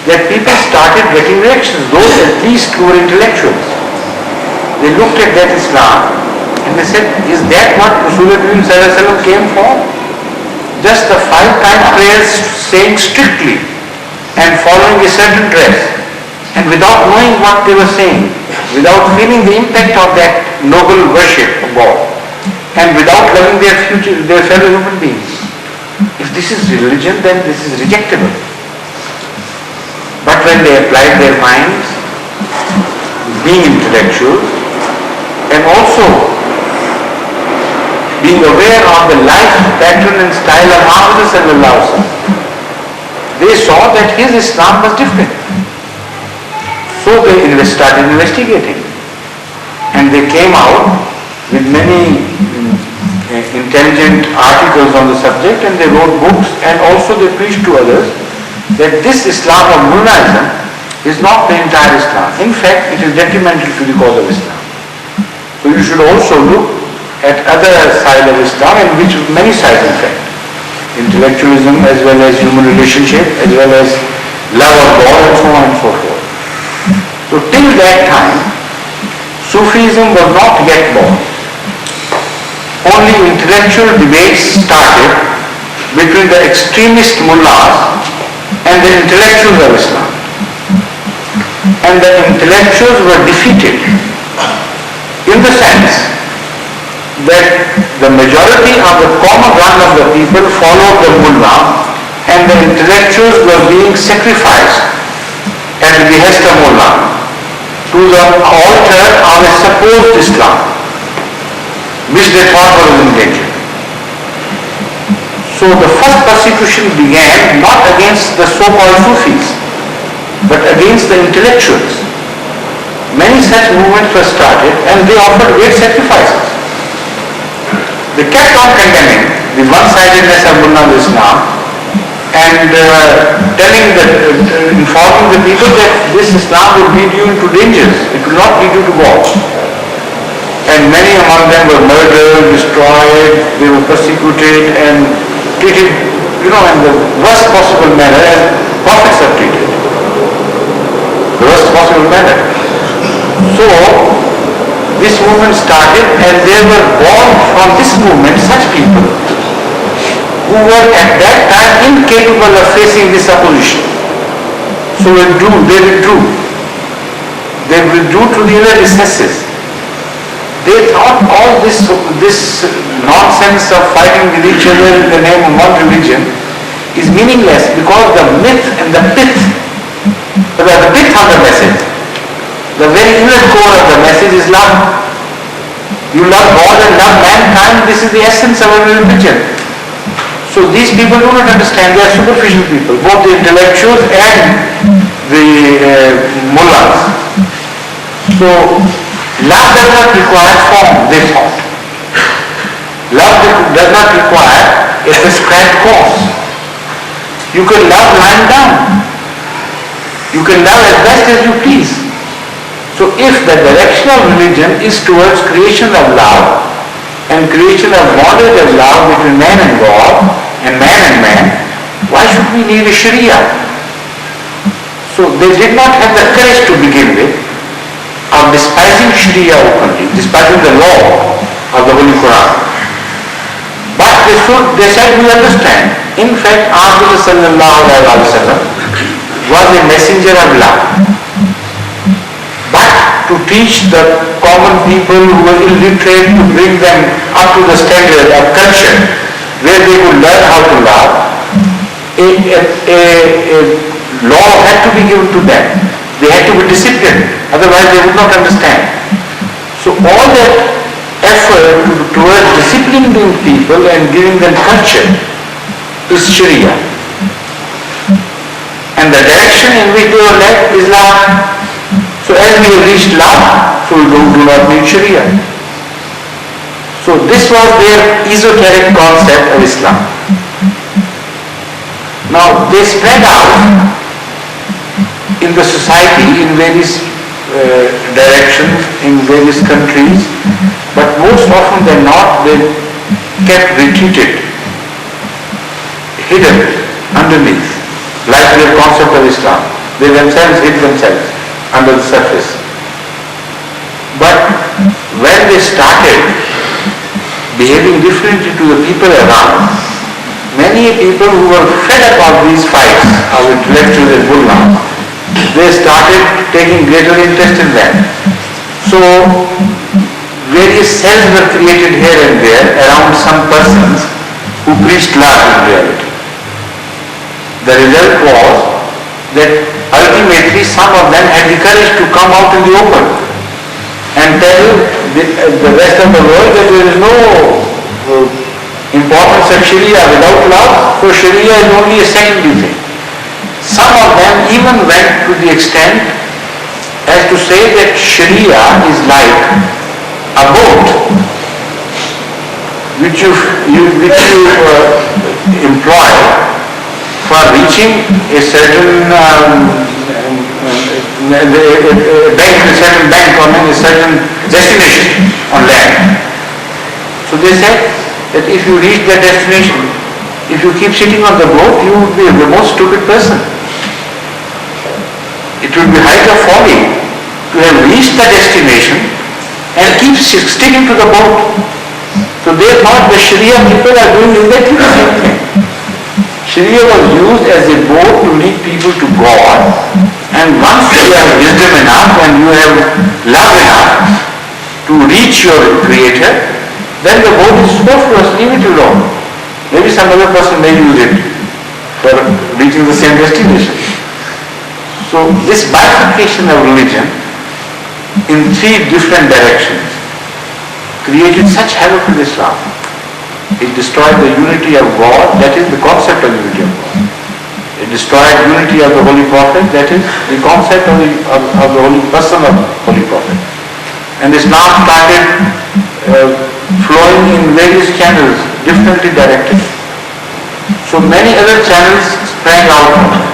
that people started getting reactions, those at least who were intellectuals. They looked at that Islam and they said, is that what Rasulullah came for? Just the 5 time prayers saying strictly and following a certain dress, and without knowing what they were saying, without feeling the impact of that noble worship of God, and without loving their fellow human beings. If this is religion, then this is rejectable. But when they applied their minds, being intellectual, and also being aware of the life pattern and style of Muhammad sallallahu alaihi wasallam, they saw that his Islam was different. So they started investigating, and they came out with many intelligent articles on the subject, and they wrote books, and also they preached to others that this Islam of Mullaism is not the entire Islam. In fact, it is detrimental to the cause of Islam. So you should also look at other sides of Islam, and which many sides in fact. Intellectualism, as well as human relationship, as well as love of God, and so on and so forth. So till that time, Sufism was not yet born. Only intellectual debates started between the extremist mullahs and the intellectuals of Islam. And the intellectuals were defeated in the sense that the majority of the common run of the people followed the mullah, and the intellectuals were being sacrificed at the behest of mullah to the altar of a supposed Islam, which they thought was in danger. So the first persecution began not against the so-called Sufis, but against the intellectuals. Many such movements were started, and they offered great sacrifices. They kept on condemning the one-sidedness of Mullah Islam, and informing the people that this Islam will lead you into dangers, it will not lead you to God. And many among them were murdered, destroyed, they were persecuted and treated, in the worst possible manner as prophets are treated. the worst possible manner. So, this movement started, and there were born from this movement such people who were at that time incapable of facing this opposition. So they withdrew to the inner recesses. They thought all this nonsense of fighting with each other in the name of one religion is meaningless, because the myth and the pith of the message, the very inner core of the message is love. You love God and love mankind. This is the essence of every religion. So these people do not understand. They are superficial people, both the intellectuals and the mullahs. So love does not require form, they thought. Love does not require a prescribed course. You can love lying down. You can love as best as you please. So if the direction of religion is towards creation of love and creation of bondage of love between man and God and man, why should we need a Sharia? So they did not have the courage to begin with of despising Sharia openly, despising the law of the Holy Quran. But they said, we understand. In fact, Ahmad sallallahu alaihi wasallam was a messenger of love. But to teach the common people who were illiterate, to bring them up to the standard of culture where they could learn how to love, a law had to be given to them. They had to be disciplined, otherwise they would not understand. So all that effort towards disciplining people and giving them culture is Sharia. And the direction in which they were led is love. So as we have reached love, so we do not need Sharia. So this was their esoteric concept of Islam. Now they spread out in the society in various directions, in various countries, but most often than not they kept retreated, hidden underneath, like their concept of Islam. They themselves hid themselves under the surface. But when they started behaving differently to the people around, many people who were fed up of these fights of intellectuals and mullahs, they started taking greater interest in them. So various cells were created here and there around some persons who preached love in reality. The result was that ultimately some of them had the courage to come out in the open and tell the rest of the world that there is no importance of Sharia without love, so Sharia is only a secondary thing. Some of them even went to the extent as to say that Sharia is like a boat which you employ for reaching a certain bank or a certain destination on land. So they said that if you reach that destination, if you keep sitting on the boat, you would be the most stupid person. It would be height of folly to have reached the destination and keep sticking to the boat. So they thought the Sharia people are doing exactly the same thing. Sharia was used as a boat to lead people to God, and once you have wisdom enough and you have love enough to reach your Creator, then the boat is superfluous, leave it alone. Maybe some other person may use it for reaching the same destination. So this bifurcation of religion in three different directions created such havoc in Islam. It destroyed the unity of God, that is the concept of unity of God. It destroyed unity of the Holy Prophet, that is the concept of the Holy Person of Holy Prophet. And Islam started flowing in various channels, differently directed. So many other channels sprang out from it.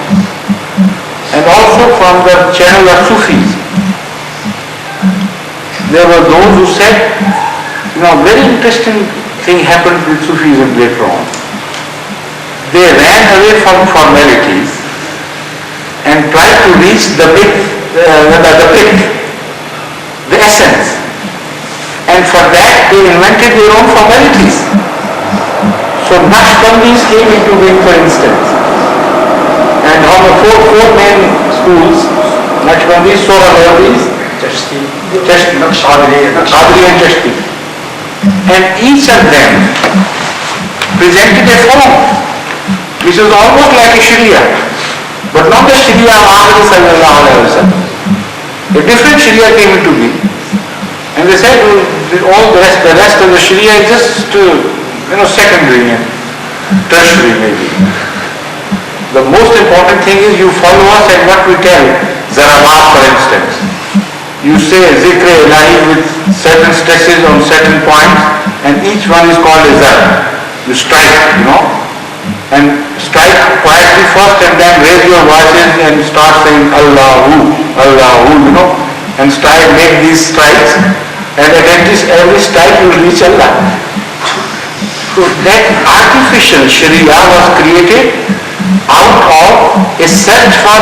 And also from the channel of Sufis. There were those who said, very interesting thing happened with Sufism later on. They ran away from formalities and tried to reach the myth the pith, the essence. And for that they invented their own formalities. So Naqshbandis came into being, for instance. And on the four main schools, Naqshbandis, Sohrawardi's, Qadri and Chashti. And each of them presented a form which was almost like a Sharia, but not the Sharia of Muhammad sallallahu alaihi wasallam. A different Sharia came into being. And they said all the rest of the Sharia is just secondary and tertiary maybe. The most important thing is you follow us and what we tell. Zaramat, for instance. You say zikr ilahi with certain stresses on certain points, and each one is called a zar. You strike, and strike quietly first and then raise your voices and start saying Allahu, Allahu, and make these strikes, and at every strike you will reach Allah. So that artificial Sharia was created out of a search for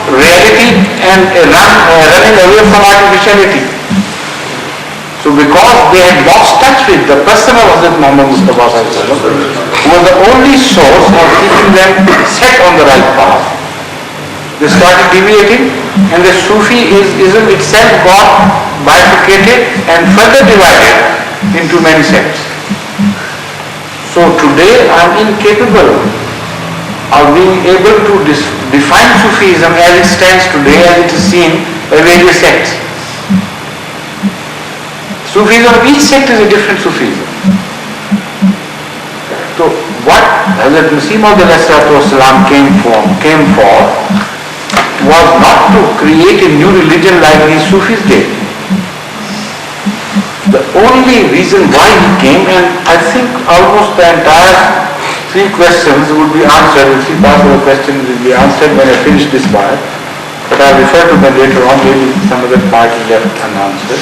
reality and running away from artificiality. So because they had lost touch with the person of Hazrat Muhammad Mustafa who was the only source of keeping them set on the right path, they started deviating, and the Sufism itself got bifurcated and further divided into many sects. So today I am incapable of being able to define Sufism as it stands today, as it is seen by various sects. Sufism, each sect is a different Sufism. So what Hazrat Masih Maud came for was not to create a new religion like these Sufis did. The only reason why he came, and I think almost the entire 3 questions would be answered, 3 parts of the questions will be answered when I finish this part, but I'll refer to them later on, maybe some other part is left unanswered.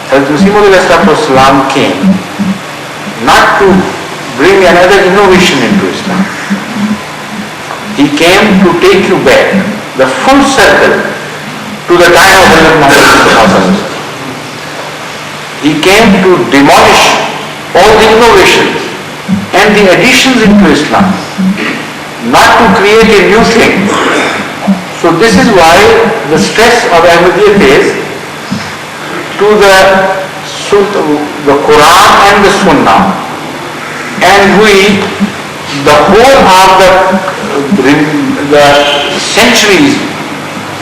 Hazrat Masih Maud came not to bring another innovation into Islam. He came to take you back, the full circle, to the time of Hazrat Muhammad. He came to demolish all the innovations and the additions into Islam, not to create a new thing. So this is why the stress of Ahmadiyyat is to the Quran and the Sunnah, and the whole of the centuries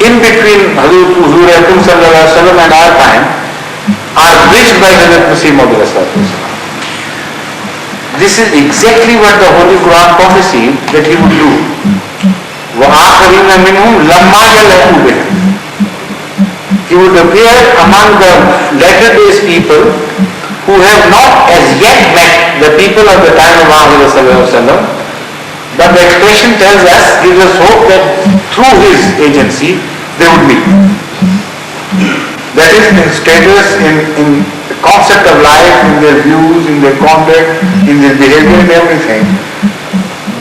in between Huzur Akram sallallahu alaihi wasallam and our time are bridged by Hazrat Masih Maud. This is exactly what the Holy Quran prophesied that he would do. وَآخَرِينَ مِنْهُمْ لَمَّا يَلْحَقُوا بِهِمْ. He would appear among the latter days people who have not as yet met the people of the time of Muhammad sallallahu alaihi wasallam, but the expression tells us, gives us hope that through his agency they would meet. That is in status, in the concept of life, in their views, in their conduct, in their behavior and everything.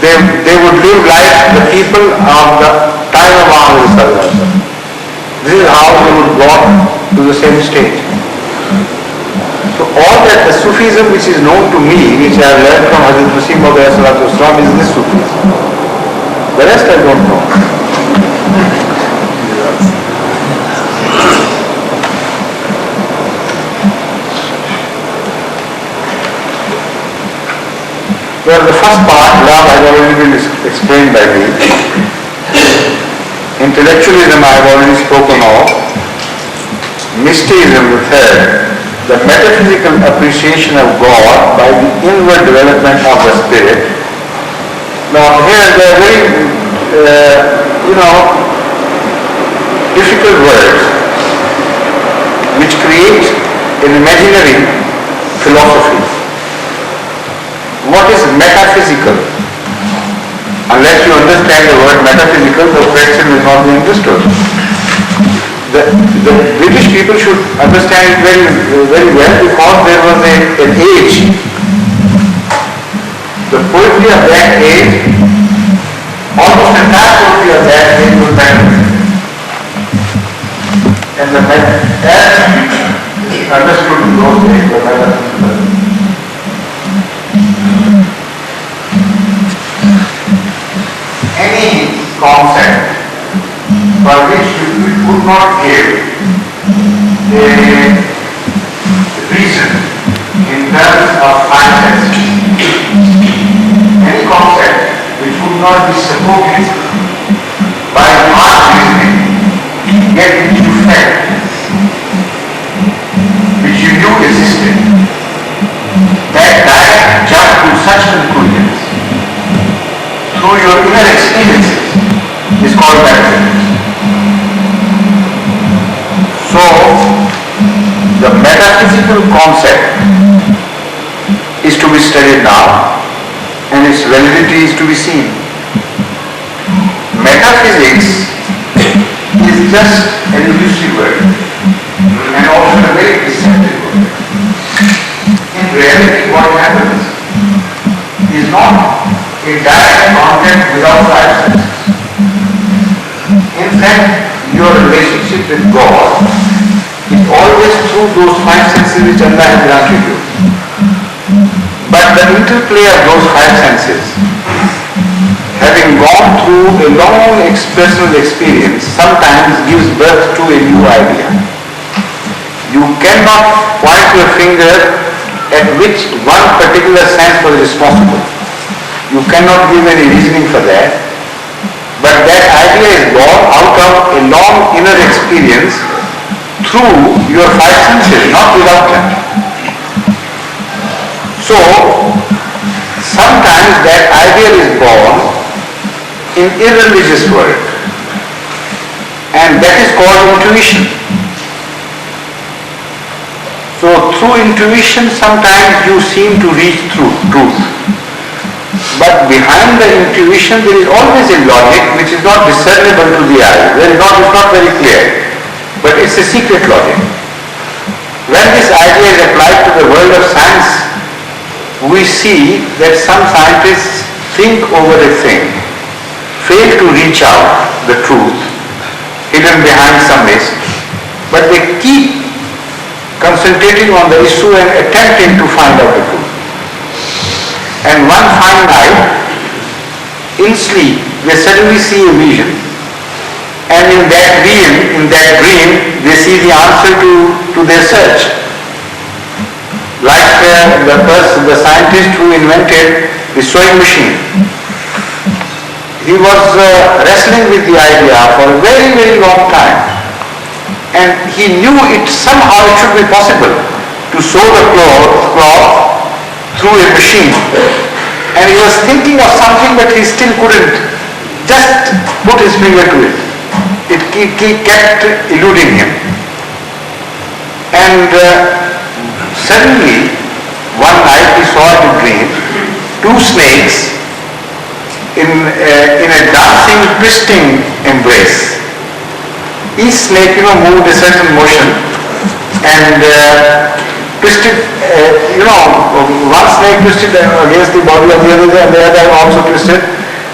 They would live like the people of the time of Muhammad sallallahu alaihi wasallam. This is how they would go to the same stage. So all that the Sufism which is known to me, which I have learned from Hazrat Masih Maud is this Sufism. The rest I don't know. Well, the first part, love, has already been explained by me. Intellectualism I have already spoken of. Mysticism, the third, the metaphysical appreciation of God by the inward development of the spirit. Now here there are very, difficult words which create an imaginary philosophy. What is metaphysical? Unless you understand the word metaphysical, the question will not be understood. The British people should understand it very, very well, because there was an age, the poetry of that age, almost entire poetry of that age was metaphysical. And the understood in those days, the metaphysical. Any concept for which we could not give a reason in terms of five senses. Any concept which could not be supported by hard reasoning, yet which you felt, which you knew existed, that direct jump to such conclusions through your inner experiences is called metaphysics. So, the metaphysical concept is to be studied now, and its validity is to be seen. Metaphysics is just an illusory word, and also a very deceptive word. In reality, what happens is not a direct contact without five senses. In fact, your relationship with God is always through those five senses which Allah has granted you. But the interplay of those five senses, having gone through a long personal experience, sometimes gives birth to a new idea. You cannot point your finger at which one particular sense was responsible. You cannot give any reasoning for that. But that idea is born out of a long inner experience through your five senses, not without them. So, sometimes that idea is born in irreligious world, and that is called intuition. So, through intuition, sometimes you seem to reach truth. But behind the intuition, there is always a logic which is not discernible to the eye. It's not very clear, but it's a secret logic. When this idea is applied to the world of science, we see that some scientists think over a thing, fail to reach out the truth hidden behind some mist, but they keep concentrating on the issue and attempting to find out the truth. And one fine night, in sleep, they suddenly see a vision. And in that dream, they see the answer to their search. Like the scientist who invented the sewing machine. He was wrestling with the idea for a very, very long time. And he knew somehow it should be possible to sew the cloth through a machine. And he was thinking of something but he still couldn't just put his finger to it. It kept eluding him. And suddenly, one night he saw in a dream two snakes in a dancing, twisting embrace. Each snake, moved a certain motion and twisted, one snake twisted against the body of the other, and the other also twisted,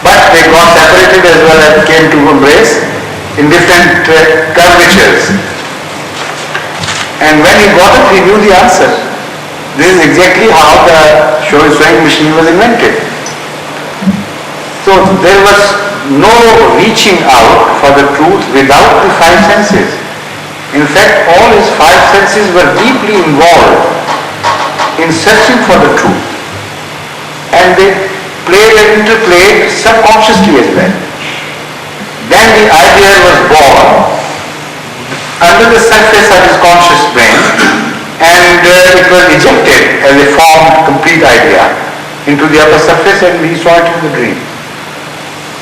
but they got separated as well and came to embrace in different curvatures. And when he got it, he knew the answer. This is exactly how the sewing machine was invented. So there was no reaching out for the truth without the five senses. In fact, all his five senses were deeply involved in searching for the truth. And they played and interplayed subconsciously as well. Then the idea was born under the surface of his conscious brain, and it was ejected as a formed, complete idea into the upper surface, and he saw it in the dream.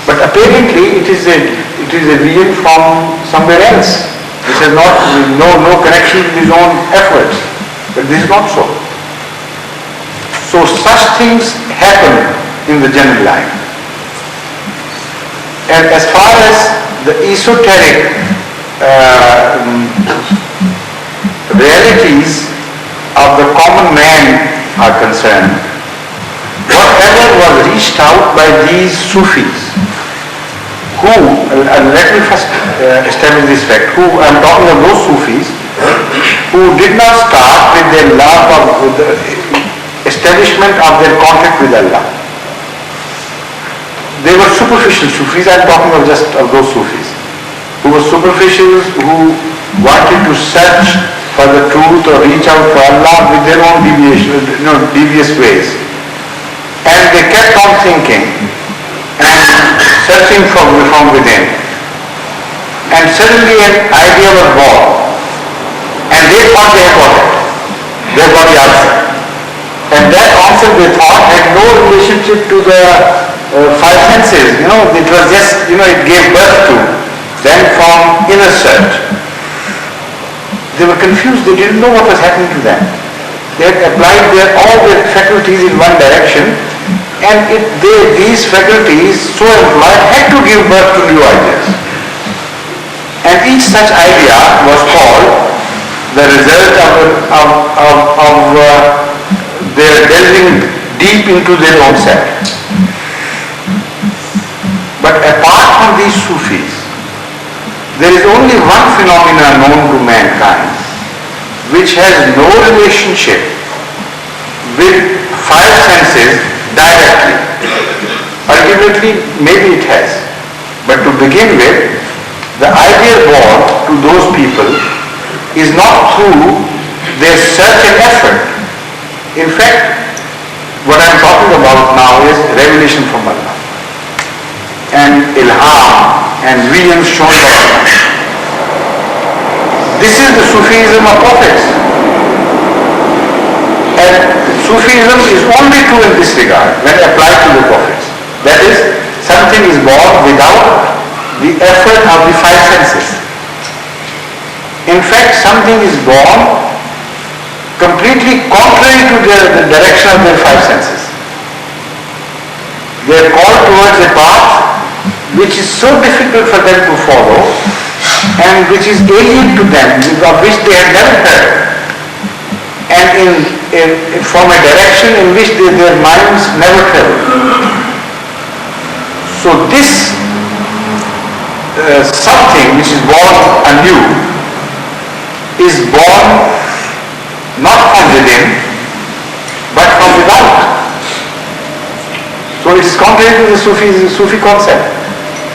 But apparently it is a vision from somewhere else. This has no connection with his own efforts. But this is not so. So such things happen in the general life. And as far as the esoteric realities of the common man are concerned, whatever was reached out by these Sufis, who, let me first establish this fact, who, I'm talking of those Sufis who did not start with their love of, with the establishment of their contact with Allah. They were superficial Sufis, I'm talking of just of those Sufis, who were superficial, who wanted to search for the truth or reach out for Allah with their own devious ways. And they kept on thinking and searching from within. And suddenly an idea was born. And they thought they had got it. They got the answer. And that answer they thought had no relationship to the five senses. It was just, it gave birth to them from inner search. They were confused. They didn't know what was happening to them. They had applied all their faculties in one direction, and these faculties, so employed, had to give birth to new ideas. And each such idea was called the result of their delving deep into their own self. But apart from these Sufis, there is only one phenomenon known to mankind which has no relationship with five senses directly. Ultimately, maybe it has. But to begin with, the idea born to those people is not through their search and effort. In fact, what I'm talking about now is revelation from Allah and ilham and visions shown by Allah. This is the Sufism of prophets. And Sufism is only true in this regard when applied to the prophets. That is, something is born without the effort of the five senses. In fact, something is born completely contrary to the direction of their five senses. They are called towards a path which is so difficult for them to follow and which is alien to them, of which they have never heard, and from a direction in which their minds never travel. So this something which is born anew is born not from within but from without. So it is contrary to the Sufi concept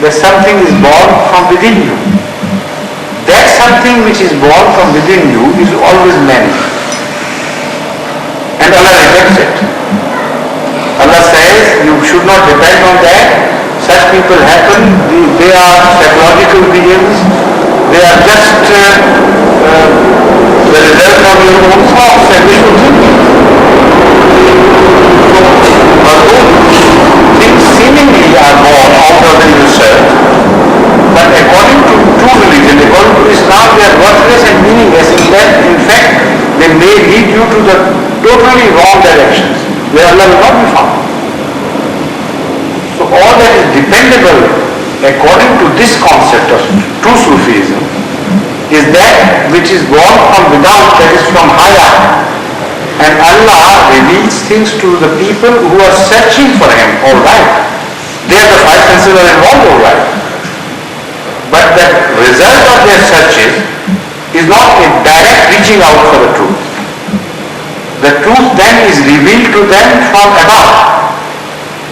that something is born from within you. That something which is born from within you is always many. And Allah rejects it. Allah says you should not depend on that. Such people happen, they are psychological beings, they are just the result of your own thoughts and visual thinking. So, although things seemingly are born out of the research, but according to true religion, according to Islam, they are worthless and meaningless. In fact, they may lead you to the totally wrong directions, where Allah will not be found. So all that is dependable according to this concept of true Sufism is that which is born from without, that is from higher. And Allah reveals things to the people who are searching for Him, alright. There the five senses are involved, alright. But the result of their searches is not a direct reaching out for the truth. The truth then is revealed to them from above.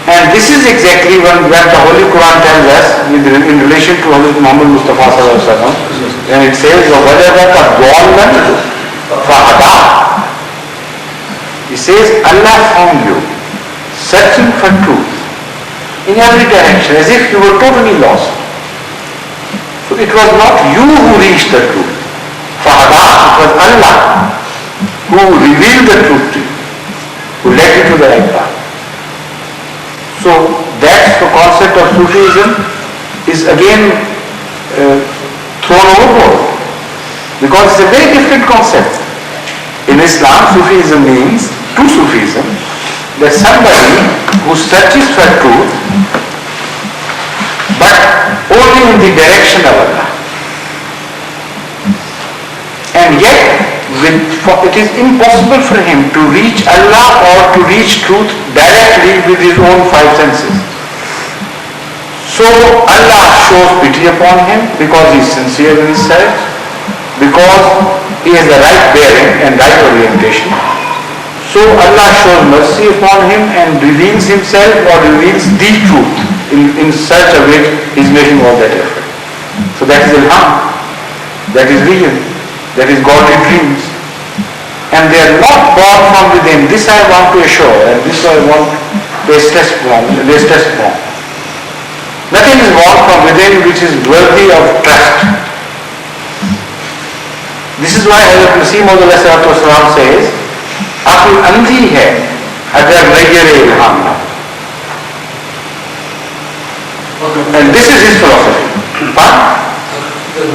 And this is exactly when the Holy Quran tells us in relation to Hazrat Muhammad Mustafa sallallahu alaihi wasallam, when it says, وَوَجَدَكَ ضَالًّا فَهَدَى. It says, Allah found you searching for truth in every direction, as if you were totally lost. So it was not you who reached the truth. فَهَدَى, it was Allah who revealed the truth to you, who led you to the right path. So that's the concept of Sufism is again thrown overboard, because it's a very different concept. In Islam, Sufism means, true Sufism, that somebody who searches for truth but only in the direction of Allah. And yet it is impossible for him to reach Allah or to reach truth directly with his own five senses. So Allah shows pity upon him because he is sincere in his search, because he has the right bearing and right orientation. So Allah shows mercy upon him and reveals himself or reveals the truth in such a way he is making all that effort. So that is ilham, that is vision, that is godly dreams. And they are not born from within. This I want to assure, and this I want to stress upon. Nothing is born from within which is worthy of trust. This is why Hazrat Masih Maud says, "Aql andhi hai agar nayyare ilham na." And this is his philosophy.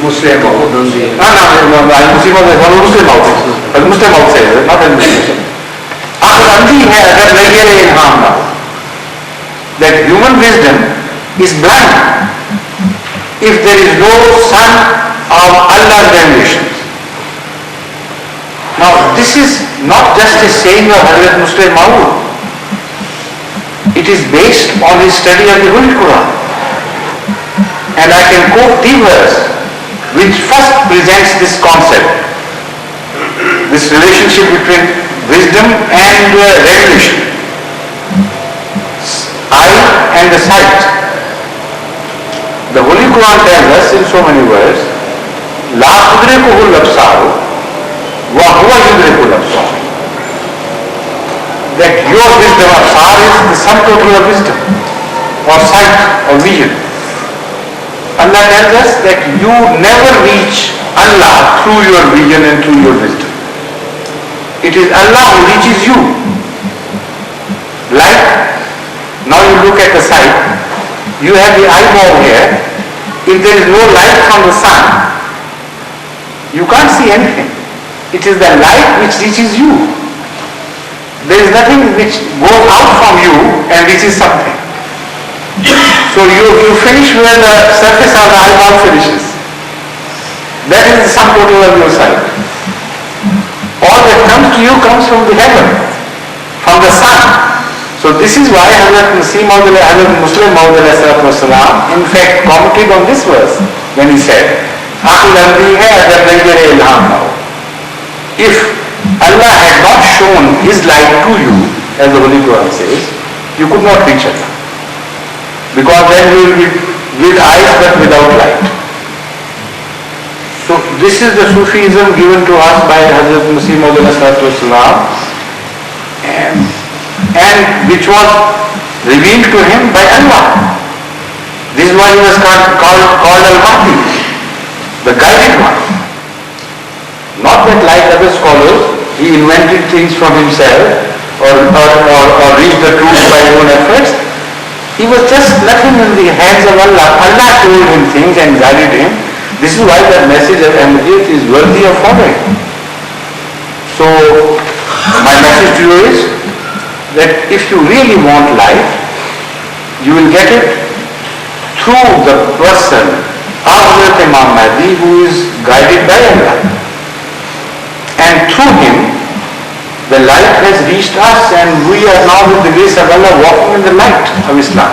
Muslim Maud. Muslim Maud says, not a Muslim. Aql andhi hai agar nayyare ilham na. That human wisdom is blind if there is no sun of Allah's revelations. Now this is not just a saying of Hazrat Muslim Maud. It is based on his study of the Holy Quran. And I can quote the verse which first presents this concept, this relationship between wisdom and revelation, eye and the sight. The Holy Quran tells us in so many words, "La tudrikuhu al-absar wa huwa yudriku al-absar." That your wisdom, absar, is the sum total of wisdom, or sight, or vision. Allah tells us that you never reach Allah through your vision and through your wisdom. It is Allah who reaches you. Like, now you look at the sight, you have the eyeball here. If there is no light from the sun, you can't see anything. It is the light which reaches you. There is nothing which goes out from you and reaches something. So you finish where the surface of the eyeball finishes. That is the sum total of your sight. All that comes to you comes from the heaven, from the sun. So this is why Hazrat Muslim Maud in fact commented on this verse when he said, "Aql andhi hai agar nayyare ilham na." If Allah had not shown His light to you, as the Holy Quran says, you could not reach Allah. Because then you will be with eyes but without light. So this is the Sufism given to us by Hazrat Masih Maud and which was revealed to him by Allah. This is why he was called Al-Mahdi, the guided one. Not that like other scholars, he invented things from himself or reached the truth by his own efforts. He was just nothing in the hands of Allah. Allah told him things and guided him. This is why the message of Ahmadiyyat is worthy of following. So, my message to you is that if you really want life, you will get it through the person of Hazrat Imam Mahdi, who is guided by Allah. And through him, the light has reached us and we are now with the grace of Allah walking in the light of Islam.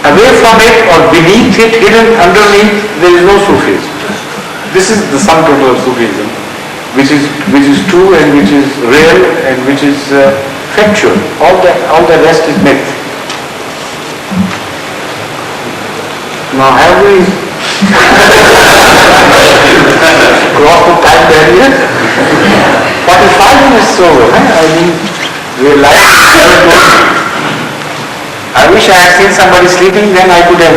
Away from it or beneath it, hidden underneath, there is no Sufism. This is the sum total of Sufism, which is true and which is real and which is factual. All the rest is myth. Now have we crossed the time barrier? 45 minutes over. I mean, we like. I wish I had seen somebody sleeping, then I could have